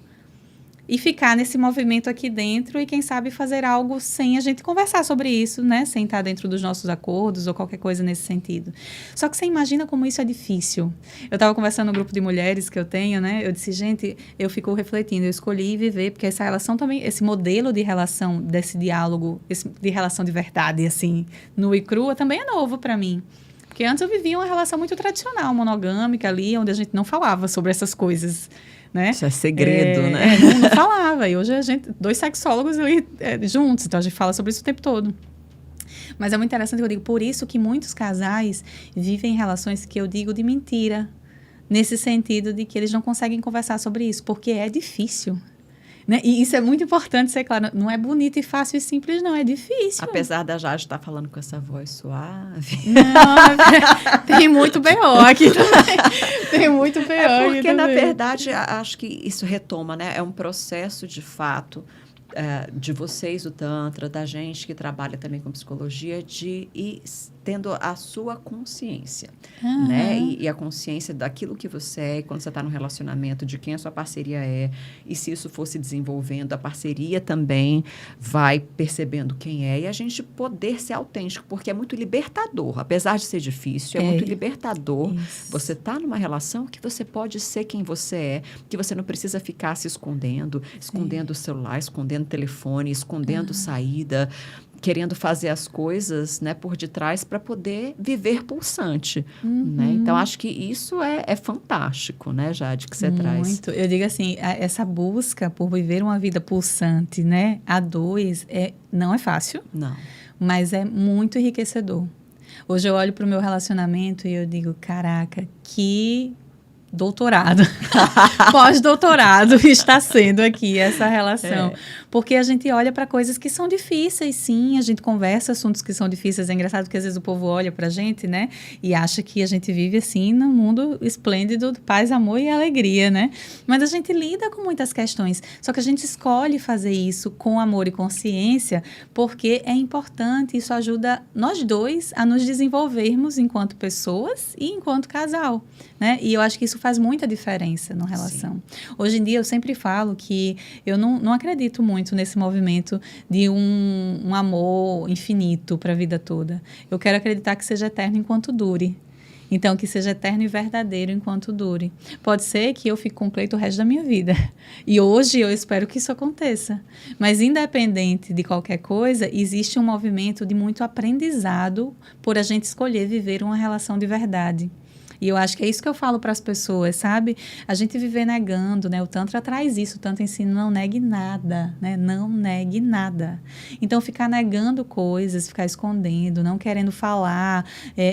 e ficar nesse movimento aqui dentro e, quem sabe, fazer algo sem a gente conversar sobre isso, né? Sem estar dentro dos nossos acordos ou qualquer coisa nesse sentido. Só que você imagina como isso é difícil. Eu estava conversando no grupo de mulheres que eu tenho, né? Eu disse, gente, eu fico refletindo, eu escolhi viver, porque essa relação também, esse modelo de relação, desse diálogo, de relação de verdade, assim, nua e crua, também é novo para mim. Porque antes eu vivia uma relação muito tradicional, monogâmica ali, onde a gente não falava sobre essas coisas, né? Isso é segredo, né? Não falava. E hoje a gente, 2 sexólogos ali juntos, então a gente fala sobre isso o tempo todo. Mas é muito interessante que eu digo, por isso que muitos casais vivem relações que eu digo de mentira, nesse sentido de que eles não conseguem conversar sobre isso, porque é difícil. Né? E isso é muito importante ser claro. Não é bonito e fácil e simples, não. É difícil. Apesar da Jade estar falando com essa voz suave. Não, tem muito B.O. aqui também. Tem muito B.O. É porque, na verdade, acho que isso retoma, né? É um processo, de fato, de vocês, o Tantra, da gente que trabalha também com psicologia, de ir tendo a sua consciência, né? E a consciência daquilo que você é, quando você está no relacionamento, de quem a sua parceria é, e se isso for se desenvolvendo, a parceria também vai percebendo quem é, e a gente poder ser autêntico, porque é muito libertador, apesar de ser difícil, é muito libertador você estar numa relação que você pode ser quem você é, que você não precisa ficar se escondendo o celular, escondendo o telefone, escondendo saída, querendo fazer as coisas, né, por detrás para poder viver pulsante, né? Então, acho que isso é fantástico, né, Jade, que você traz. Muito. Eu digo assim, essa busca por viver uma vida pulsante, né, a dois, não é fácil. Não. Mas é muito enriquecedor. Hoje eu olho para o meu relacionamento e eu digo, caraca, que doutorado, pós-doutorado está sendo aqui essa relação. Porque a gente olha para coisas que são difíceis, sim, a gente conversa assuntos que são difíceis. É engraçado que às vezes o povo olha para a gente, né, e acha que a gente vive assim num mundo esplêndido de paz, amor e alegria, né? Mas a gente lida com muitas questões. Só que a gente escolhe fazer isso com amor e consciência porque é importante, isso ajuda nós dois a nos desenvolvermos enquanto pessoas e enquanto casal, né? E eu acho que isso faz muita diferença na relação. Sim. Hoje em dia, eu sempre falo que eu não acredito muito nesse movimento de um amor infinito para a vida toda. Eu quero acreditar que seja eterno enquanto dure. Então, que seja eterno e verdadeiro enquanto dure. Pode ser que eu fique com o Cleito o resto da minha vida. E hoje eu espero que isso aconteça. Mas, independente de qualquer coisa, existe um movimento de muito aprendizado por a gente escolher viver uma relação de verdade. E eu acho que é isso que eu falo para as pessoas, sabe? A gente viver negando, né? O Tantra traz isso, o Tantra ensina, não negue nada, né? Não negue nada. Então, ficar negando coisas, ficar escondendo, não querendo falar.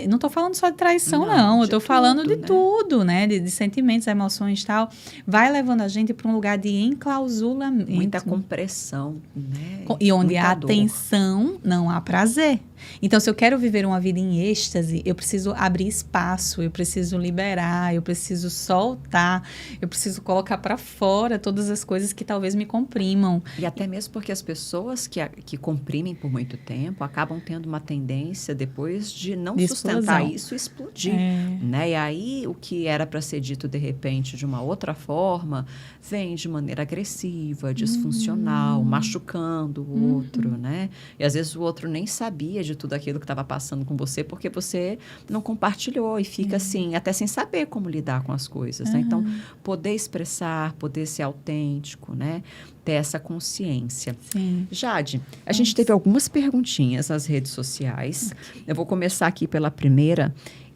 Não estou falando só de traição, não. Eu estou falando de tudo, né? De sentimentos, emoções e tal. Vai levando a gente para um lugar de enclausulamento. Muita compressão, né? E onde há tensão, não há prazer. Então, se eu quero viver uma vida em êxtase, eu preciso abrir espaço, eu preciso liberar, eu preciso soltar, eu preciso colocar para fora todas as coisas que talvez me comprimam. E até mesmo porque as pessoas que comprimem por muito tempo acabam tendo uma tendência depois de não sustentar isso e explodir, né? E aí, o que era para ser dito de repente de uma outra forma, vem de maneira agressiva, disfuncional, machucando o outro, né? E às vezes o outro nem sabia de tudo aquilo que estava passando com você, porque você não compartilhou e fica assim, até sem saber como lidar com as coisas, né? Então, poder expressar, poder ser autêntico, né? Ter essa consciência. Sim. Jade, a gente teve algumas perguntinhas nas redes sociais. Eu vou começar aqui pela primeira,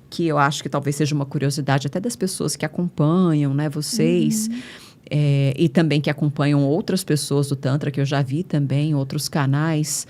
que eu acho que talvez seja uma curiosidade até das pessoas que acompanham, né, vocês, e também que acompanham outras pessoas do Tantra, que eu já vi também em outros canais,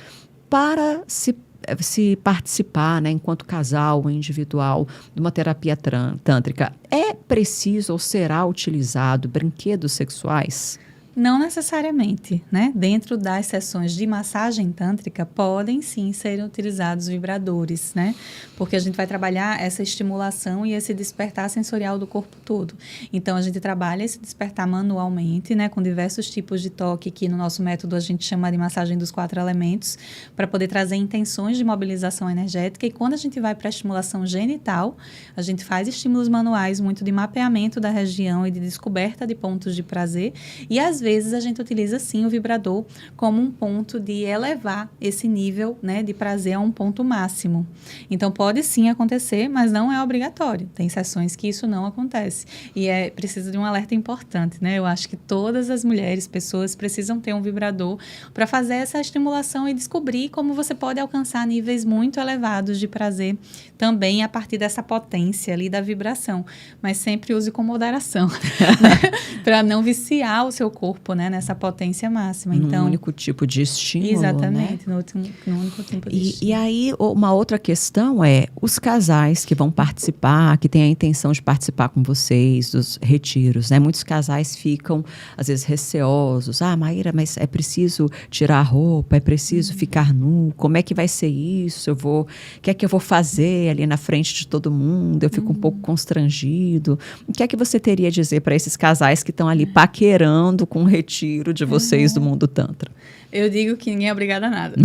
para se participar, né, enquanto casal ou individual, de uma terapia tântrica, é preciso ou será utilizado brinquedos sexuais? Não necessariamente, né? Dentro das sessões de massagem tântrica, podem sim ser utilizados vibradores, né? Porque a gente vai trabalhar essa estimulação e esse despertar sensorial do corpo todo. Então, a gente trabalha esse despertar manualmente, né? Com diversos tipos de toque, que no nosso método a gente chama de massagem dos 4 elementos, para poder trazer intenções de mobilização energética. E quando a gente vai para a estimulação genital, a gente faz estímulos manuais muito de mapeamento da região e de descoberta de pontos de prazer. E, às vezes a gente utiliza sim o vibrador como um ponto de elevar esse nível, né, de prazer a um ponto máximo. Então pode sim acontecer, mas não é obrigatório. Tem sessões que isso não acontece. E precisa de um alerta importante, né? Eu acho que todas as mulheres, pessoas precisam ter um vibrador para fazer essa estimulação e descobrir como você pode alcançar níveis muito elevados de prazer também a partir dessa potência ali da vibração. Mas sempre use com moderação, né? Para não viciar o seu corpo, né, nessa potência máxima. Então, num único tipo de estímulo, exatamente, né? no único tipo de estímulo. E aí, uma outra questão é os casais que vão participar, que têm a intenção de participar com vocês dos retiros, né? Muitos casais ficam, às vezes, receosos. Maíra, mas é preciso tirar a roupa, é preciso ficar nu, como é que vai ser isso? O que é que eu vou fazer ali na frente de todo mundo? Eu fico um pouco constrangido. O que é que você teria a dizer para esses casais que estão ali paquerando com o retiro de vocês do mundo Tantra? Eu digo que ninguém é obrigado a nada.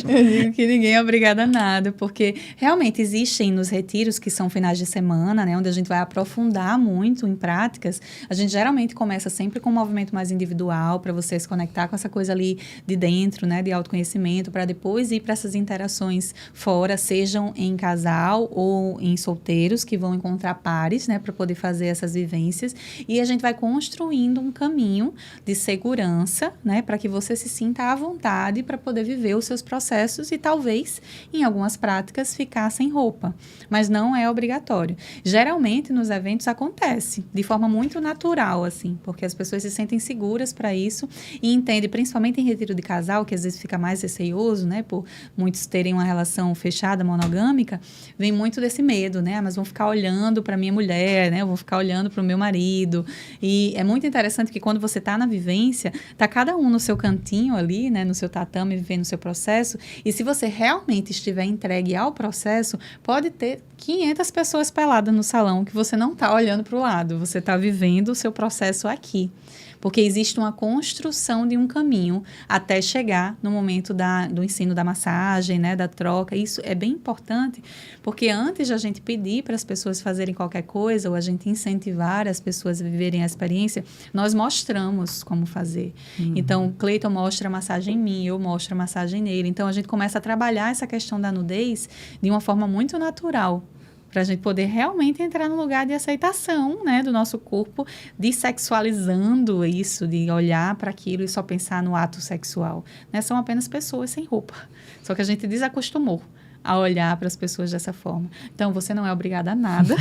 Eu digo que ninguém é obrigado a nada, porque realmente existem nos retiros, que são finais de semana, né, onde a gente vai aprofundar muito em práticas, a gente geralmente começa sempre com um movimento mais individual, para você se conectar com essa coisa ali de dentro, né, de autoconhecimento, para depois ir para essas interações fora, sejam em casal ou em solteiros, que vão encontrar pares, né, para poder fazer essas vivências, e a gente vai construindo um caminho de segurança, né, para que você se sinta à vontade para poder viver os seus processos e talvez, em algumas práticas, ficar sem roupa. Mas não é obrigatório. Geralmente, nos eventos acontece de forma muito natural, assim, porque as pessoas se sentem seguras para isso e entendem, principalmente em retiro de casal, que às vezes fica mais receioso, né, por muitos terem uma relação fechada, monogâmica, vem muito desse medo, né, mas vão ficar olhando para minha mulher, né, vão ficar olhando para o meu marido. E é muito interessante que quando você está na vivência, tá cada um no seu cantinho ali, né, no seu tatame, vivendo o seu processo, e se você realmente estiver entregue ao processo, pode ter 500 pessoas peladas no salão que você não está olhando para o lado, você está vivendo o seu processo aqui. Porque existe uma construção de um caminho até chegar no momento do ensino da massagem, né, da troca. Isso é bem importante, porque antes de a gente pedir para as pessoas fazerem qualquer coisa, ou a gente incentivar as pessoas a viverem a experiência, nós mostramos como fazer. Então, Cleiton mostra a massagem em mim, eu mostro a massagem nele. Então, a gente começa a trabalhar essa questão da nudez de uma forma muito natural, para a gente poder realmente entrar no lugar de aceitação, né, do nosso corpo, dessexualizando isso, de olhar para aquilo e só pensar no ato sexual. Né? São apenas pessoas sem roupa. Só que a gente desacostumou a olhar para as pessoas dessa forma. Então, você não é obrigada a nada,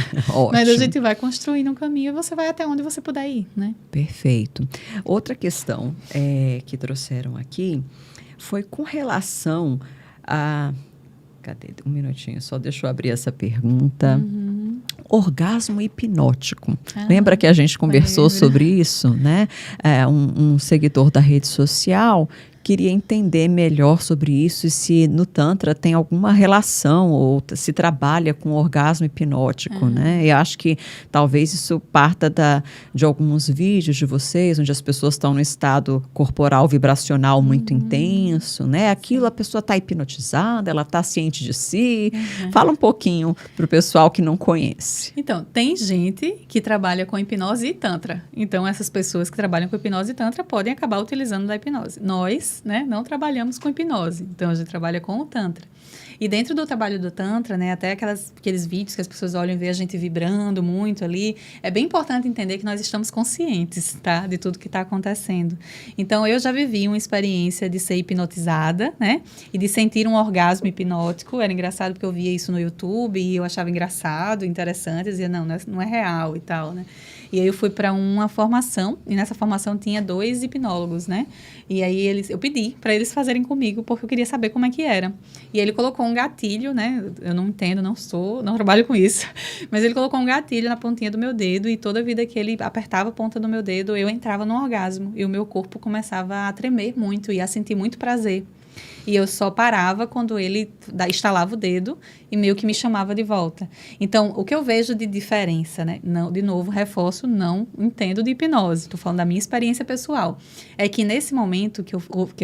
mas a gente vai construindo um caminho e você vai até onde você puder ir, né? Perfeito. Outra questão que trouxeram aqui foi com relação a... Cadê? Um minutinho, só deixa eu abrir essa pergunta. Orgasmo hipnótico. Lembra que a gente conversou sobre isso, né? Um seguidor da rede social queria entender melhor sobre isso e se no Tantra tem alguma relação ou se trabalha com orgasmo hipnótico, né? E acho que talvez isso parta de alguns vídeos de vocês, onde as pessoas estão num estado corporal vibracional muito intenso, né? Aquilo, a pessoa está hipnotizada, ela está ciente de si. Fala um pouquinho para o pessoal que não conhece. Então, tem gente que trabalha com hipnose e Tantra. Então, essas pessoas que trabalham com hipnose e Tantra podem acabar utilizando da hipnose. Nós, né, não trabalhamos com hipnose, então a gente trabalha com o Tantra. E dentro do trabalho do Tantra, né, até aqueles vídeos que as pessoas olham e veem a gente vibrando muito ali, é bem importante entender que nós estamos conscientes, tá, de tudo que está acontecendo. Então, eu já vivi uma experiência de ser hipnotizada, né, e de sentir um orgasmo hipnótico. Era engraçado porque eu via isso no YouTube e eu achava engraçado, interessante, eu dizia, não é real e tal, né. E aí eu fui para uma formação, e nessa formação tinha 2 hipnólogos, né? E aí eu pedi para eles fazerem comigo, porque eu queria saber como é que era. E ele colocou um gatilho, né? Eu não entendo, não trabalho com isso. Mas ele colocou um gatilho na pontinha do meu dedo, e toda vida que ele apertava a ponta do meu dedo, eu entrava num orgasmo. E o meu corpo começava a tremer muito e a sentir muito prazer. E eu só parava quando ele estalava o dedo e meio que me chamava de volta. Então, o que eu vejo de diferença, né? Não, de novo, reforço, não entendo de hipnose. Estou falando da minha experiência pessoal. É que nesse momento que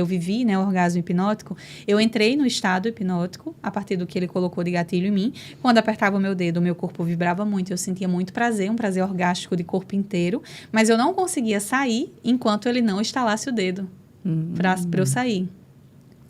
eu vivi, né, o orgasmo hipnótico, eu entrei no estado hipnótico a partir do que ele colocou de gatilho em mim. Quando apertava o meu dedo, o meu corpo vibrava muito. Eu sentia muito prazer, um prazer orgástico de corpo inteiro. Mas eu não conseguia sair enquanto ele não estalasse o dedo para eu sair.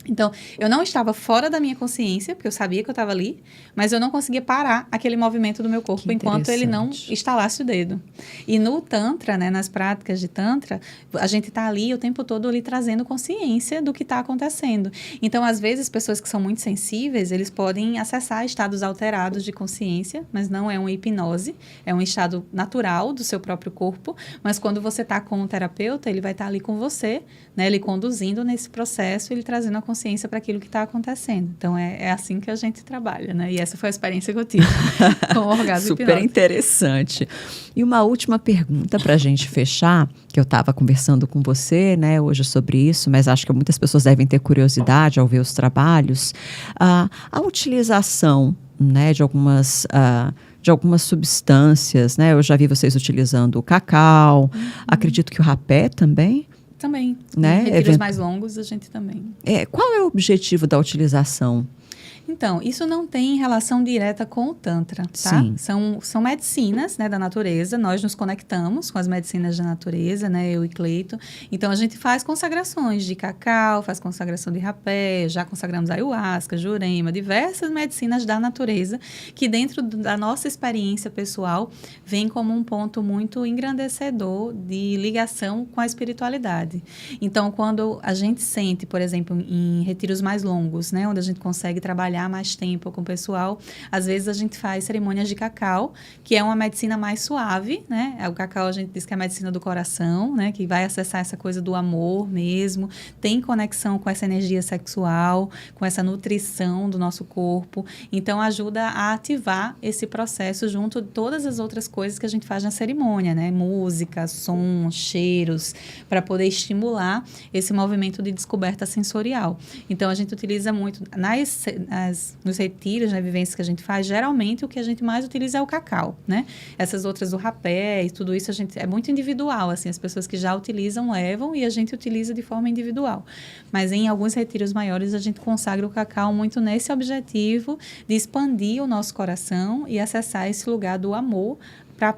Então, eu não estava fora da minha consciência, porque eu sabia que eu estava ali, mas eu não conseguia parar aquele movimento do meu corpo enquanto ele não estalasse o dedo. E no Tantra, né, nas práticas de Tantra, a gente está ali o tempo todo ali trazendo consciência do que está acontecendo. Então, às vezes, pessoas que são muito sensíveis, eles podem acessar estados alterados de consciência, mas não é uma hipnose, é um estado natural do seu próprio corpo, mas quando você está com um terapeuta, ele vai estar ali com você, né, ele conduzindo nesse processo, ele trazendo a consciência para aquilo que está acontecendo. Então, é assim que a gente trabalha, né? E essa foi a experiência que eu tive com o orgasmo Super hipnótico. Interessante. E uma última pergunta para a gente fechar, que eu estava conversando com você, né, hoje sobre isso, mas acho que muitas pessoas devem ter curiosidade ao ver os trabalhos. A utilização, né, de algumas substâncias, né? Eu já vi vocês utilizando o cacau, acredito que o rapé também. Também. Né? Em retiros mais longos, a gente também. Qual é o objetivo da utilização? Então, isso não tem relação direta com o Tantra, tá? Sim. São medicinas, né, da natureza. Nós nos conectamos com as medicinas da natureza, né, eu e Cleiton. Então, a gente faz consagrações de cacau, faz consagração de rapé, já consagramos ayahuasca, jurema, diversas medicinas da natureza, que dentro da nossa experiência pessoal, vem como um ponto muito engrandecedor de ligação com a espiritualidade. Então, quando a gente sente, por exemplo, em retiros mais longos, né, onde a gente consegue trabalhar mais tempo com o pessoal, às vezes a gente faz cerimônias de cacau, que é uma medicina mais suave, né? O cacau a gente diz que é a medicina do coração, né? Que vai acessar essa coisa do amor mesmo, tem conexão com essa energia sexual, com essa nutrição do nosso corpo, então ajuda a ativar esse processo junto de todas as outras coisas que a gente faz na cerimônia, né? Música, som, cheiros, para poder estimular esse movimento de descoberta sensorial. Então a gente utiliza muito nos retiros, nas vivências que a gente faz, geralmente o que a gente mais utiliza é o cacau, né? Essas outras do rapé e tudo isso é muito individual, assim, as pessoas que já utilizam levam e a gente utiliza de forma individual. Mas em alguns retiros maiores a gente consagra o cacau muito nesse objetivo de expandir o nosso coração e acessar esse lugar do amor para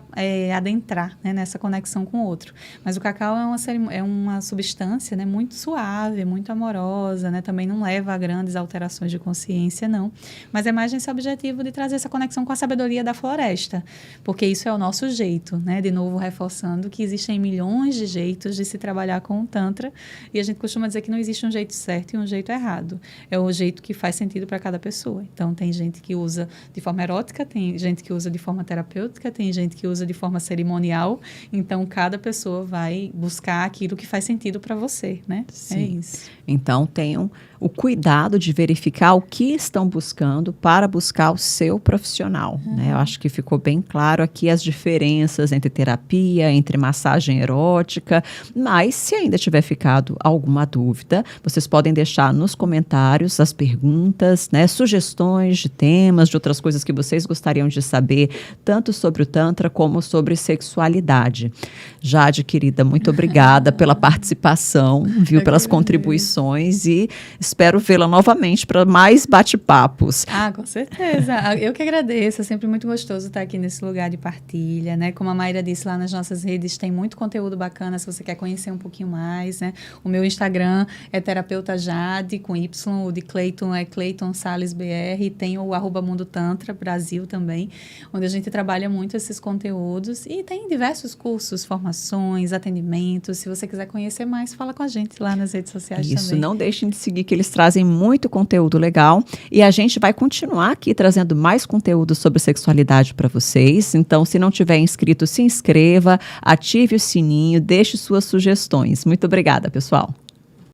adentrar, né, nessa conexão com o outro. Mas o cacau é uma substância, né, muito suave, muito amorosa, né, também não leva a grandes alterações de consciência, não. Mas é mais nesse objetivo de trazer essa conexão com a sabedoria da floresta, porque isso é o nosso jeito, né, de novo reforçando que existem milhões de jeitos de se trabalhar com o Tantra, e a gente costuma dizer que não existe um jeito certo e um jeito errado. É o jeito que faz sentido para cada pessoa. Então, tem gente que usa de forma erótica, tem gente que usa de forma terapêutica, tem gente que usa de forma cerimonial, então cada pessoa vai buscar aquilo que faz sentido para você, né? Sim. É isso. Então tenham o cuidado de verificar o que estão buscando para buscar o seu profissional, né? Eu acho que ficou bem claro aqui as diferenças entre terapia, entre massagem erótica, mas se ainda tiver ficado alguma dúvida, vocês podem deixar nos comentários as perguntas, né, sugestões de temas, de outras coisas que vocês gostariam de saber, tanto sobre o Tantra como sobre sexualidade. Jade, querida, muito obrigada pela participação, viu, pelas contribuições e espero vê-la novamente para mais bate-papos. Ah, com certeza. Eu que agradeço. É sempre muito gostoso estar aqui nesse lugar de partilha, né? Como a Mayra disse, lá nas nossas redes tem muito conteúdo bacana se você quer conhecer um pouquinho mais, né? O meu Instagram é terapeuta Jade, com Y. O de Cleiton é Cleiton Salles BR. E tem o @Mundo Tantra Brasil também, onde a gente trabalha muito esses conteúdos. E tem diversos cursos, formações, atendimentos. Se você quiser conhecer mais, fala com a gente lá nas redes sociais também. Isso, não deixem de seguir, que eles trazem muito conteúdo legal e a gente vai continuar aqui trazendo mais conteúdo sobre sexualidade para vocês. Então, se não tiver inscrito, se inscreva, ative o sininho, deixe suas sugestões. Muito obrigada, pessoal.